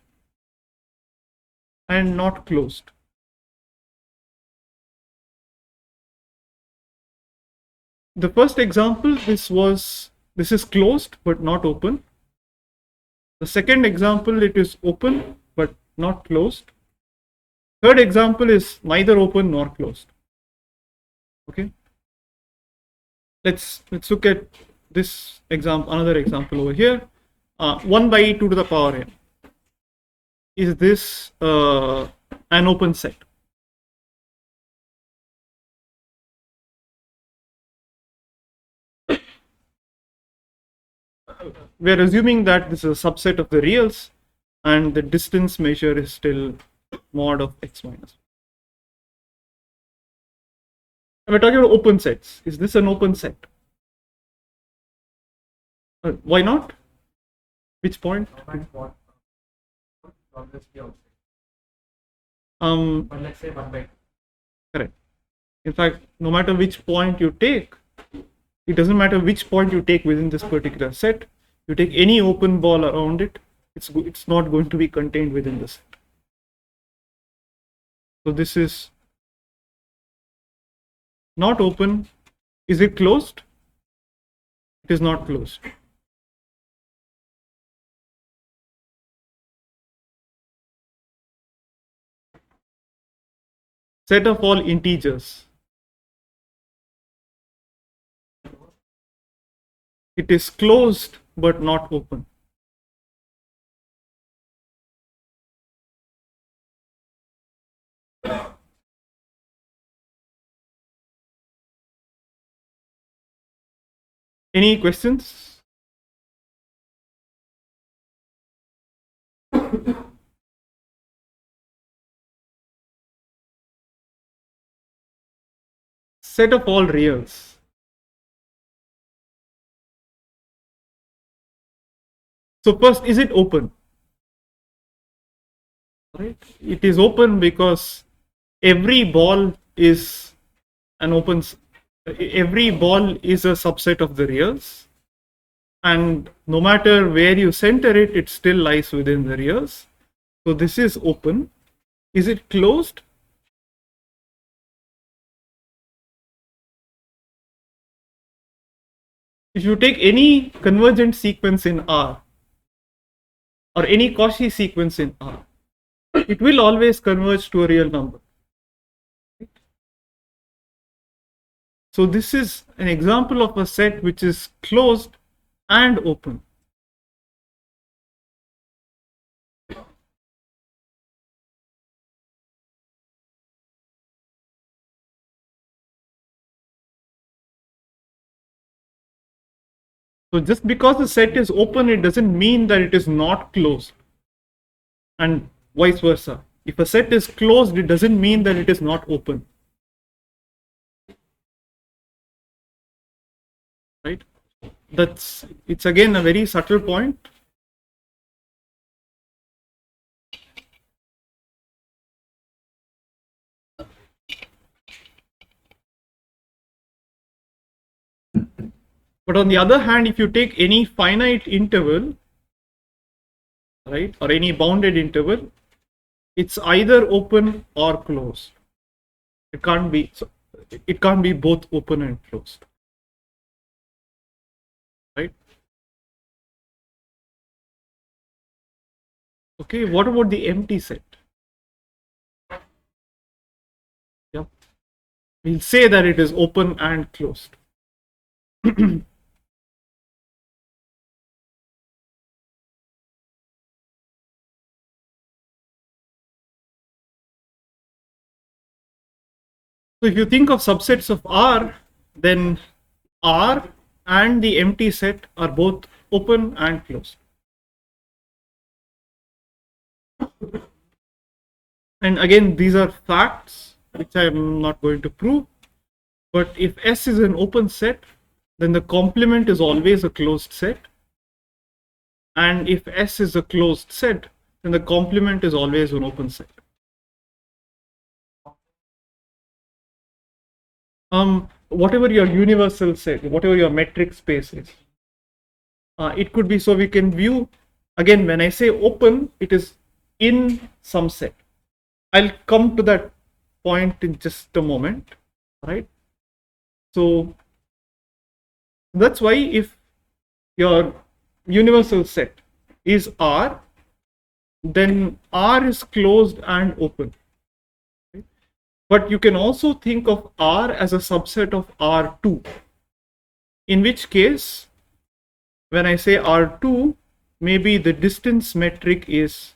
and not closed. The first example, this is closed but not open. The second example, it is open but not closed. Third example is neither open nor closed. Okay. Let's look at this example, another example over here. 1 by 2 to the power n. Is this an open set? We are assuming that this is a subset of the reals, and the distance measure is still mod of x minus. We're talking about open sets. Is this an open set? Why not? Which point? But let's say 1 by 2. Correct. In fact, no matter which point you take, it doesn't matter which point you take within this particular set. You take any open ball around it, it's not going to be contained within the set. So this is not open. Is it closed? It is not closed. Set of all integers. It is closed but not open. Any questions? Set of all reals. So first, is it open? Right? It is open because every ball is an open. Every ball is a subset of the reals, and no matter where you center it, it still lies within the reals. So this is open. Is it closed? If you take any convergent sequence in R, or any Cauchy sequence in R, it will always converge to a real number. So this is an example of a set which is closed and open. So just because the set is open, it doesn't mean that it is not closed, and vice versa. If a set is closed, it doesn't mean that it is not open. Right? It's again a very subtle point. But on the other hand, if you take any finite interval, right, or any bounded interval, it's either open or closed. It can't be both open and closed. Right? Okay, what about the empty set? Yeah. We'll say that it is open and closed. So if you think of subsets of R, then R and the empty set are both open and closed. And again, these are facts which I am not going to prove. But if S is an open set, then the complement is always a closed set. And if S is a closed set, then the complement is always an open set. Whatever your universal set, whatever your metric space is, it could be, so we can view, again, when I say open, it is in some set. I'll come to that point in just a moment, right? So that's why if your universal set is R, then R is closed and open. But you can also think of R as a subset of R2, in which case, when I say R2, maybe the distance metric is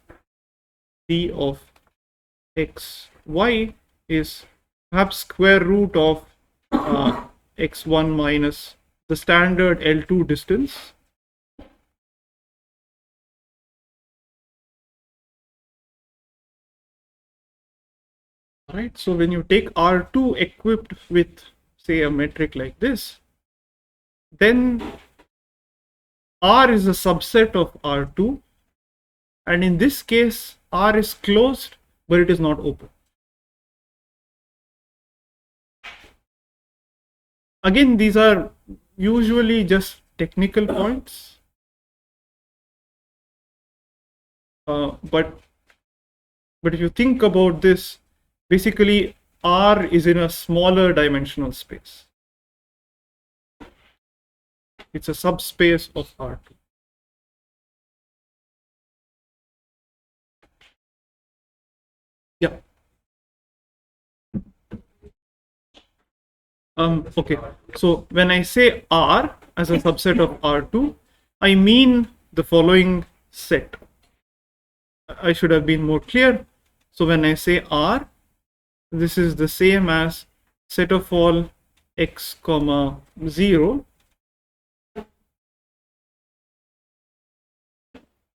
d of x. Y is perhaps square root of x1 minus the standard L2 distance. Right, so when you take R2 equipped with, say, a metric like this, then R is a subset of R2, and in this case, R is closed, but it is not open. Again, these are usually just technical points, but if you think about this, basically R is in a smaller dimensional space. It's a subspace of R2. Yeah. Okay, so when I say R as a subset of R2, I mean the following set. I should have been more clear. So when I say R, this is the same as set of all x comma 0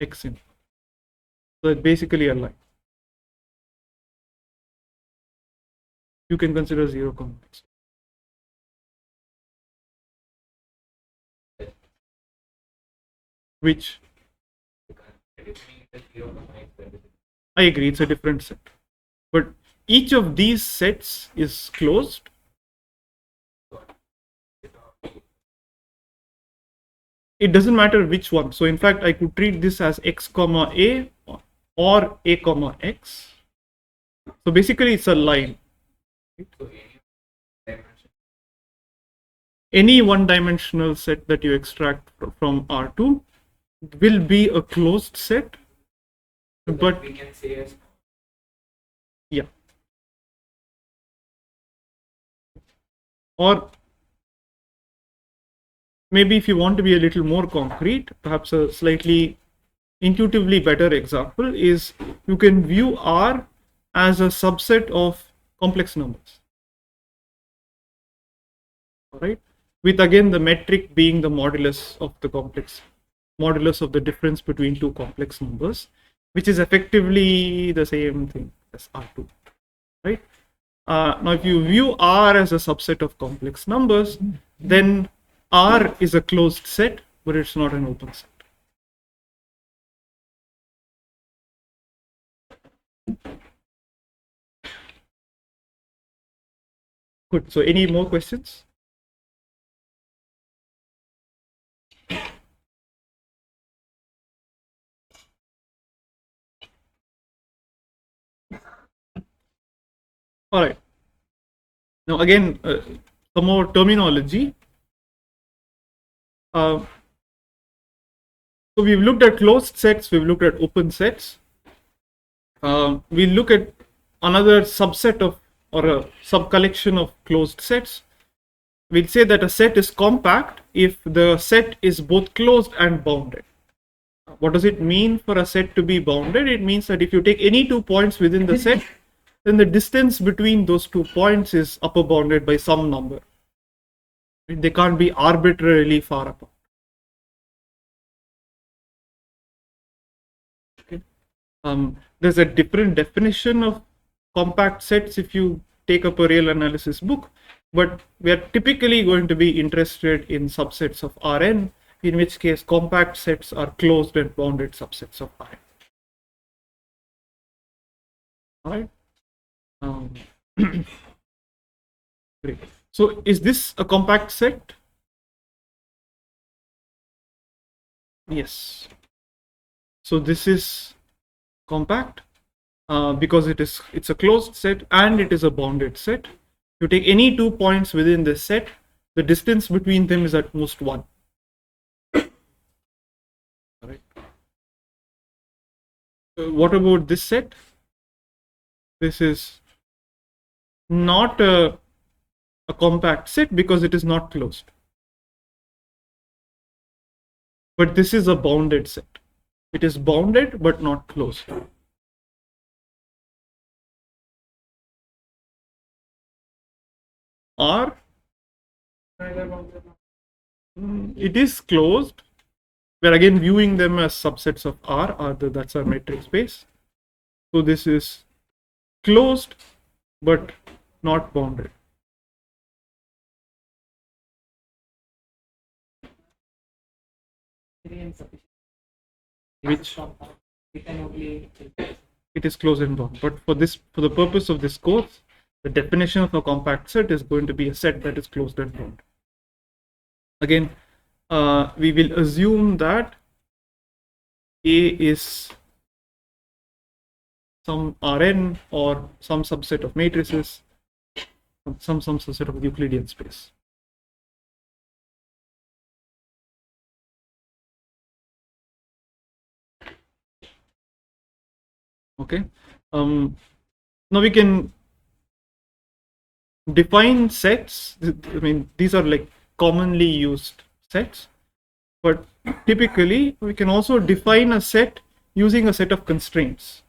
x in. So it's basically a line. You can consider 0 comma x. Which I agree, it's a different set. But each of these sets is closed. It doesn't matter which one. So in fact, I could treat this as x comma a or a comma x. So basically it's a line. Any one-dimensional set that you extract from R2 will be a closed set, but we can say as yeah. Or maybe if you want to be a little more concrete, perhaps a slightly intuitively better example is you can view R as a subset of complex numbers. All right. with again the metric being the modulus of the difference between two complex numbers, which is effectively the same thing as R2, right? Now, if you view R as a subset of complex numbers, then R is a closed set, but it's not an open set. Good. So, any more questions? All right. Now, again, some more terminology. So we've looked at closed sets, we've looked at open sets. We look at another subset of or a sub-collection of closed sets. We'll say that a set is compact if the set is both closed and bounded. What does it mean for a set to be bounded? It means that if you take any 2 points within the set, then the distance between those 2 points is upper bounded by some number. They can't be arbitrarily far apart. Okay. There's a different definition of compact sets if you take up a real analysis book, but we are typically going to be interested in subsets of Rn, in which case compact sets are closed and bounded subsets of Rn. All right. Great. So is this a compact set? Yes. So this is compact because it's a closed set and it is a bounded set. You take any 2 points within this set, the distance between them is at most 1. All right. What about this set? This is not a compact set because it is not closed. But this is a bounded set. It is bounded but not closed. R, it is closed. We're again viewing them as subsets of R, that's our metric space. So this is closed but not bounded. Which it is closed and bound. But for the purpose of this course, the definition of a compact set is going to be a set that is closed and bound. Again, we will assume that A is some Rn or some subset of matrices, some subset of Euclidean space. Okay. Now we can define sets. I mean, these are like commonly used sets, but typically we can also define a set using a set of constraints.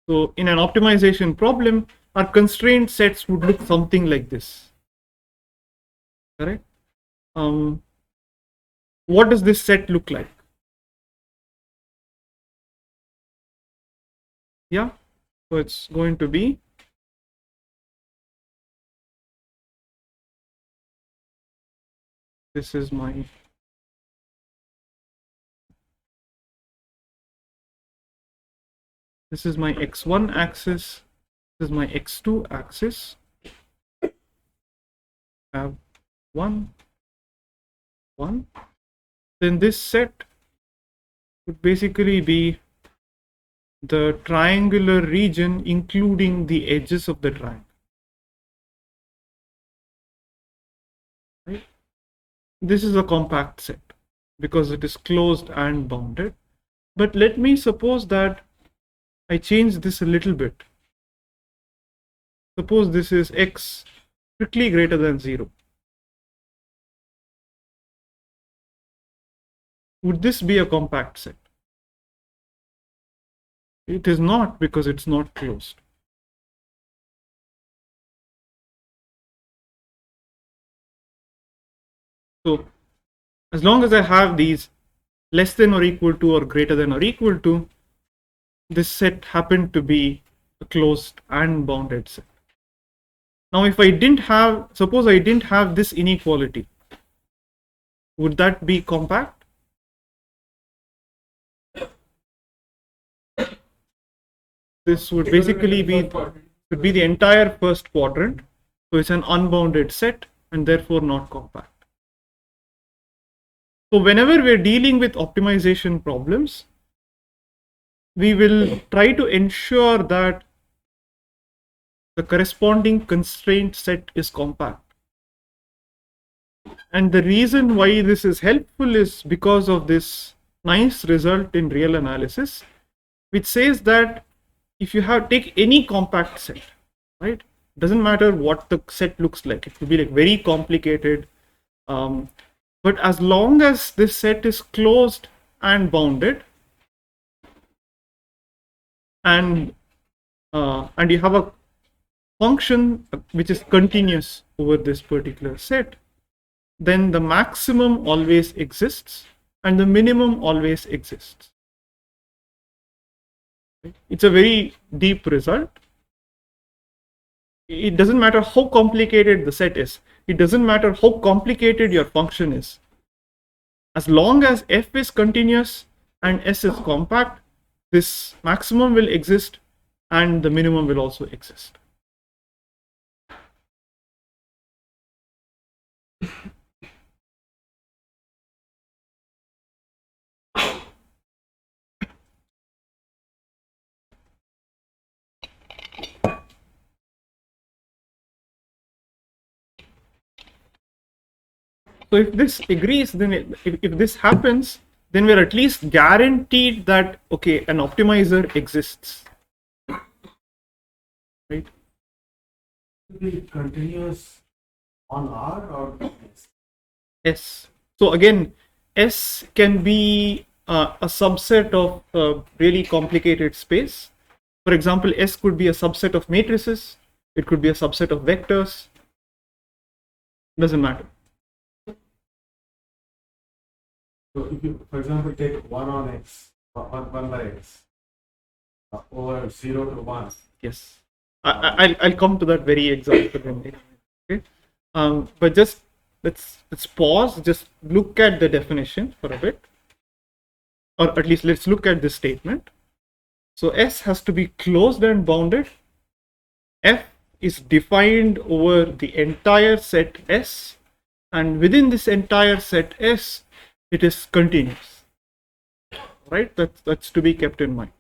So in an optimization problem, our constraint sets would look something like this. Correct? What does this set look like? Yeah, so it's going to be this is my x1 axis, this is my x2 axis. I have 1, 1. Then this set would basically be the triangular region including the edges of the triangle. Right? This is a compact set because it is closed and bounded. But let me suppose that I change this a little bit. Suppose this is x strictly greater than 0. Would this be a compact set? It is not, because it's not closed. So as long as I have these less than or equal to or greater than or equal to, this set happened to be a closed and bounded set. Now if I didn't have, suppose I didn't have this inequality, would that be compact? This would basically be the entire first quadrant, so it's an unbounded set and therefore not compact. So whenever we're dealing with optimization problems, we will try to ensure that the corresponding constraint set is compact. And the reason why this is helpful is because of this nice result in real analysis, which says that if you take any compact set, right, doesn't matter what the set looks like, it could be like very complicated, but as long as this set is closed and bounded, and you have a function which is continuous over this particular set, then the maximum always exists and the minimum always exists. It's a very deep result. It doesn't matter how complicated the set is. It doesn't matter how complicated your function is. As long as f is continuous and s is compact, this maximum will exist and the minimum will also exist. So if this agrees, then if this happens, then we're at least guaranteed that, okay, an optimizer exists. Right? Be continuous on R or S? S. So again, S can be a subset of a really complicated space. For example, S could be a subset of matrices. It could be a subset of vectors. Doesn't matter. So if you, for example, take 1 on X, 1 by X, over 0 to 1. Yes. I'll come to that very example in a minute. Okay. But just let's pause. Just look at the definition for a bit, or at least let's look at this statement. So S has to be closed and bounded. F is defined over the entire set S, and within this entire set S, it is continuous. Right? That's to be kept in mind.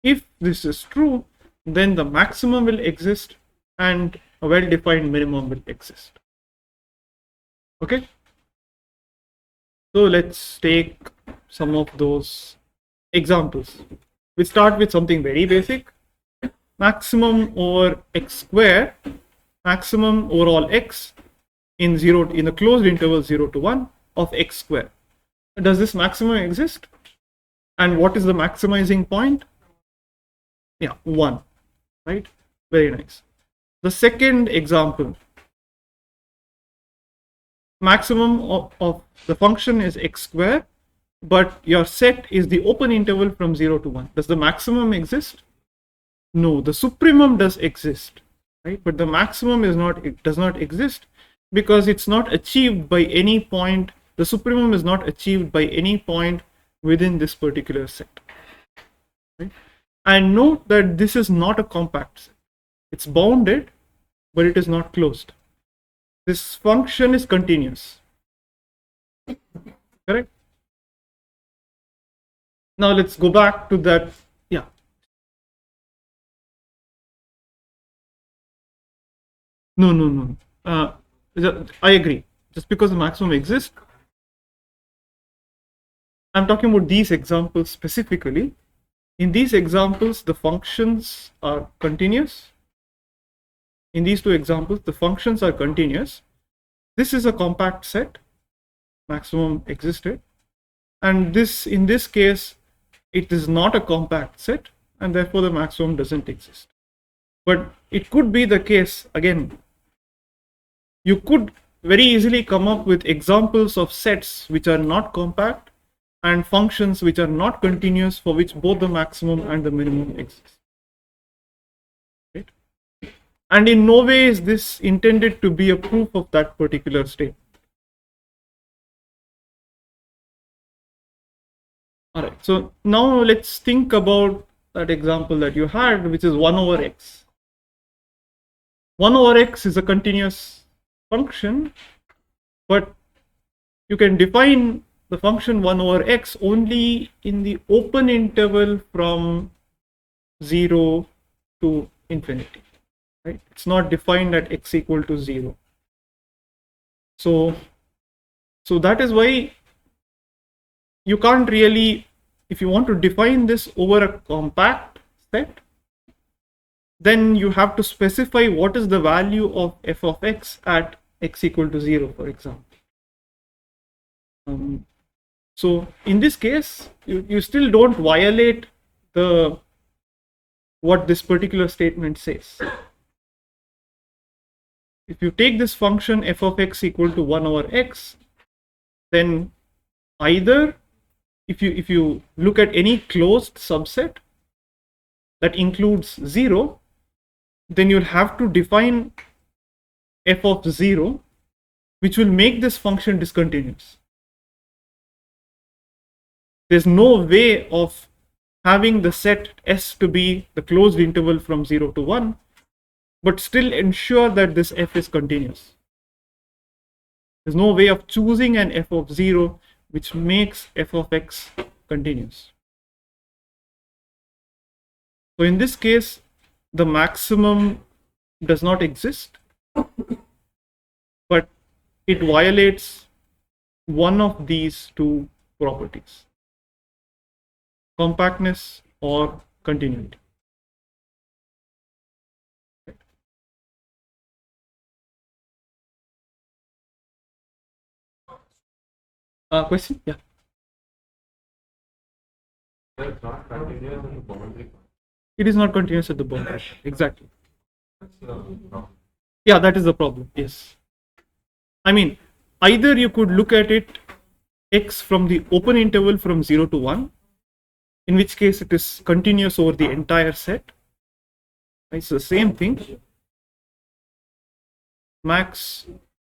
If this is true, then the maximum will exist and a well-defined minimum will exist. Okay? So let's take some of those examples. We start with something very basic. Maximum over x square, maximum over all x in the closed interval 0 to 1 of x square. Does this maximum exist? And what is the maximizing point? Yeah, 1. Right? Very nice. The second example, maximum of the function is x square, but your set is the open interval from 0 to 1. Does the maximum exist? No, the supremum does exist, right? But the maximum does not exist because it's not achieved by any point. The supremum is not achieved by any point within this particular set. Right? And note that this is not a compact set. It's bounded, but it is not closed. This function is continuous. Correct? Now let's go back to that. Yeah. No. I agree. Just because the maximum exists, I'm talking about these examples specifically. In these examples, the functions are continuous. In these two examples, the functions are continuous. This is a compact set. Maximum existed. And in this case, it is not a compact set, and therefore the maximum doesn't exist. But it could be the case, again, you could very easily come up with examples of sets which are not compact and functions which are not continuous for which both the maximum and the minimum exist. Right? And in no way is this intended to be a proof of that particular state. Alright, so now let's think about that example that you had, which is 1 over x. 1 over x is a continuous function, but you can define the function 1 over x only in the open interval from 0 to infinity. Right? It's not defined at x equal to 0. So that is why you can't really, if you want to define this over a compact set, then you have to specify what is the value of f of x at x equal to 0, for example. So in this case, you still don't violate what this particular statement says. If you take this function f of x equal to 1 over x, then either if you look at any closed subset that includes 0, then you'll have to define f of 0, which will make this function discontinuous. There's no way of having the set S to be the closed interval from 0 to 1, but still ensure that this f is continuous. There's no way of choosing an f of 0 which makes f of x continuous. So in this case, the maximum does not exist, but it violates one of these two properties: compactness or continuity. Question? Yeah. It's not continuous in the boundary. It is not continuous at the boundary. Exactly. That's the problem. Yeah, that is the problem. Yes. I mean, either you could look at it x from the open interval from 0 to 1, in which case it is continuous over the entire set. It's the same thing. Max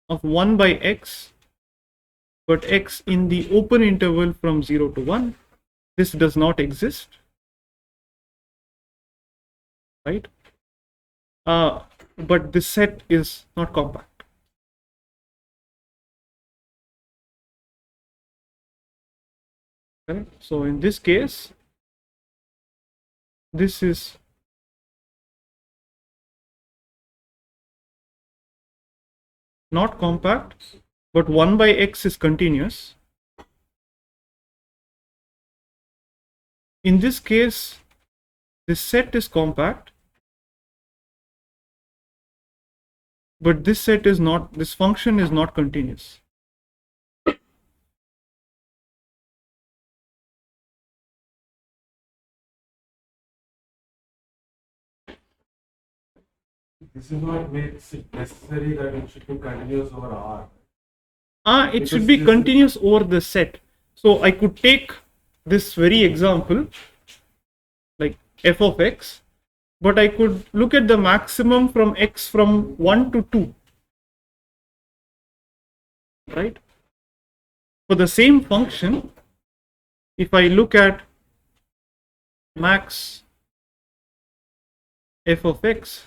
of 1 by x, but x in the open interval from 0 to 1. This does not exist. Right? But this set is not compact. Okay? So in this case, this is not compact, but 1 by x is continuous. In this case, this set is compact, but this set is not, this function is not continuous. This is what makes it necessary that it should be continuous over R. It should be continuous over the set. So I could take this very example, like f of x, but I could look at the maximum from x from 1 to 2. Right? For the same function, if I look at max f of x,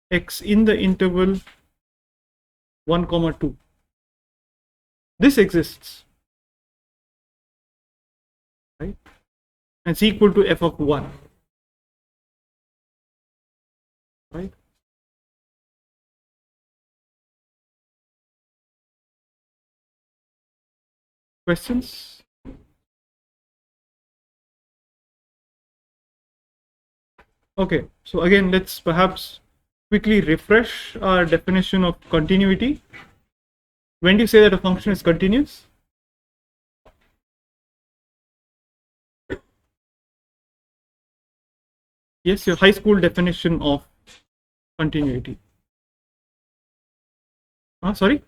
x in the interval 1 comma 2, this exists, right? And it's equal to f of 1, right? Questions? Okay, so again, let's perhaps quickly refresh our definition of continuity. When do you say that a function is continuous? Yes, your high school definition of continuity. Sorry.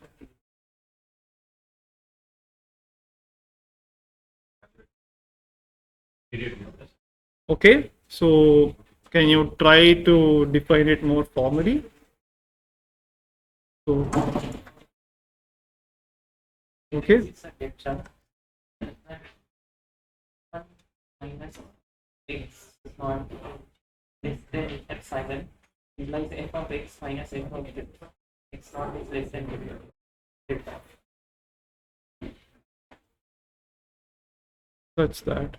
Okay, so can you try to define it more formally? So, okay, It's a vector. One minus x is not less than epsilon implies f of x minus f of x naught is less than delta. that's that.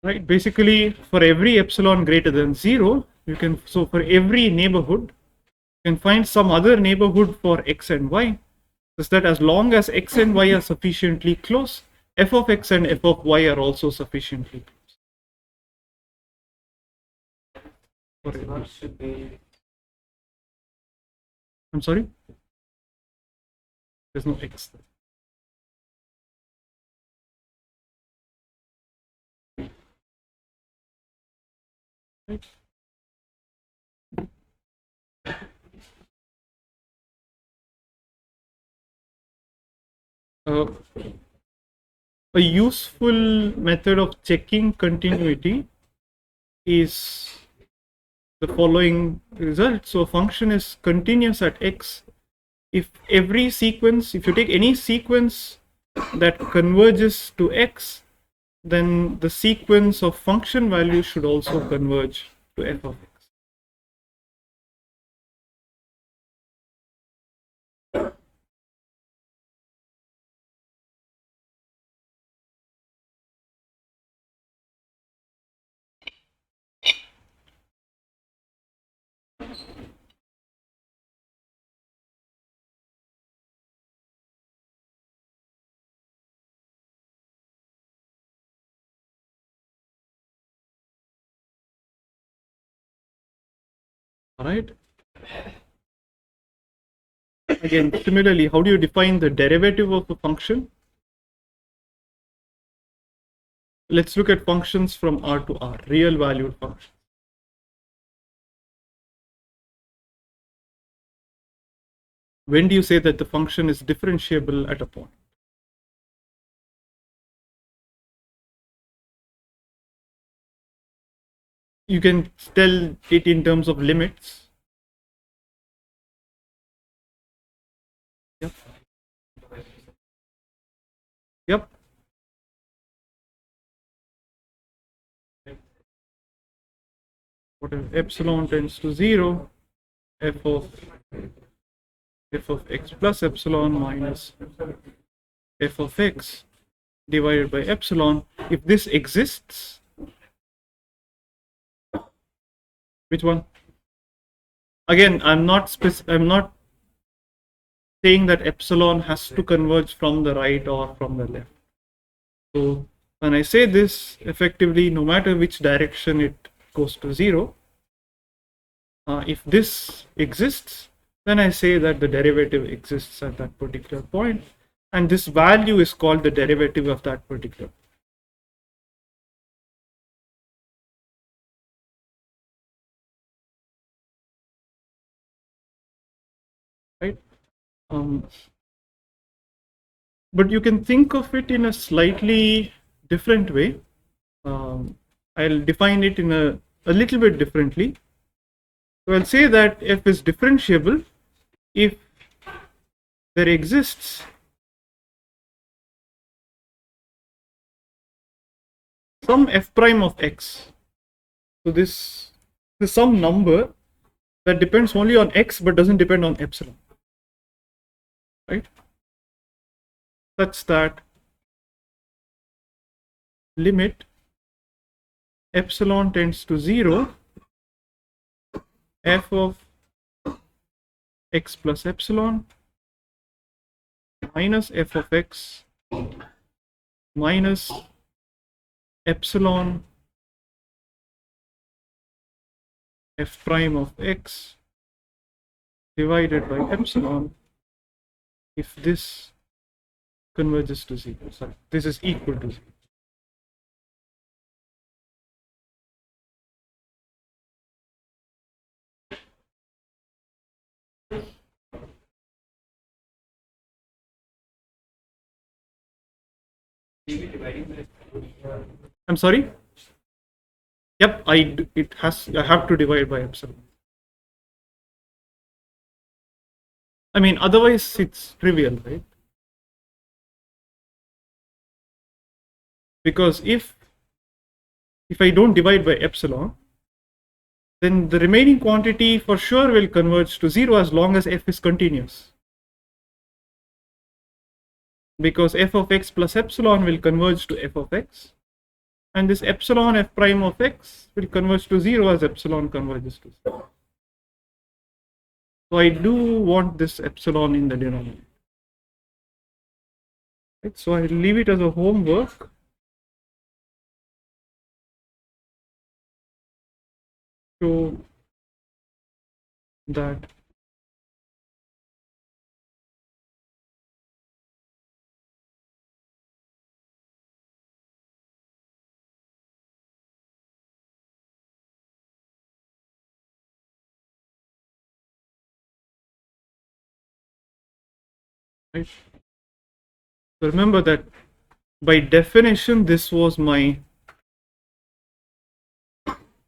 Right, basically for every epsilon greater than 0, you can, so for every neighborhood, you can find some other neighborhood for x and y, such that as long as x and y are sufficiently close, f of x and f of y are also sufficiently close. For What should be I'm sorry, there's no x there. Right. A useful method of checking continuity is the following result. So a function is continuous at x if every sequence, if you take any sequence that converges to x, then the sequence of function values should also converge to f of x. All right. Again, similarly, how do you define the derivative of a function? Let's look at functions from R to R, real valued functions. When do you say that the function is differentiable at a point? You can tell it in terms of limits. Yep. Yep. Whatever epsilon tends to 0, f of x plus epsilon minus f of x divided by epsilon. If this exists, which one? Again, I'm not saying that epsilon has to converge from the right or from the left. So when I say this, effectively, no matter which direction it goes to 0, if this exists, then I say that the derivative exists at that particular point, and this value is called the derivative of that particular. Right? But you can think of it in a slightly different way. I'll define it in a little bit differently. So I'll say that f is differentiable if there exists some f prime of x. So this is some number that depends only on x but doesn't depend on epsilon, right? Such that limit epsilon tends to 0, f of x plus epsilon minus f of x minus epsilon f prime of x divided by epsilon if this converges to 0. Sorry, this is equal to 0. I'm sorry? Yep, I have to divide by epsilon. I mean, otherwise it's trivial, right? Because if I don't divide by epsilon, then the remaining quantity for sure will converge to 0 as long as f is continuous. Because f of x plus epsilon will converge to f of x, and this epsilon f prime of x will converge to 0 as epsilon converges to 0. So I do want this epsilon in the denominator. Right, so I'll leave it as a homework. So that right. So remember that by definition this was my,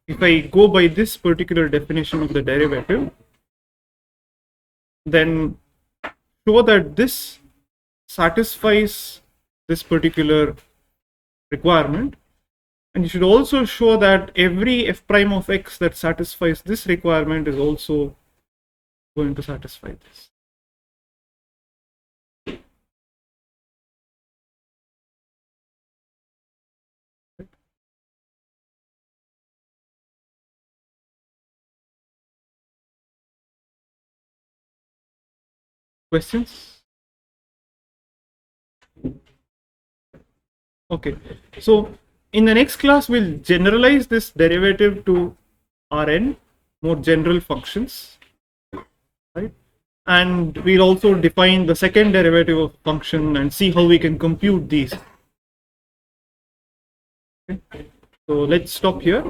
if I go by this particular definition of the derivative, then show that this satisfies this particular requirement, and you should also show that every f prime of x that satisfies this requirement is also going to satisfy this. Questions? Okay, so in the next class we'll generalize this derivative to Rn, more general functions, right? And we'll also define the second derivative of function and see how we can compute these. Okay. So let's stop here.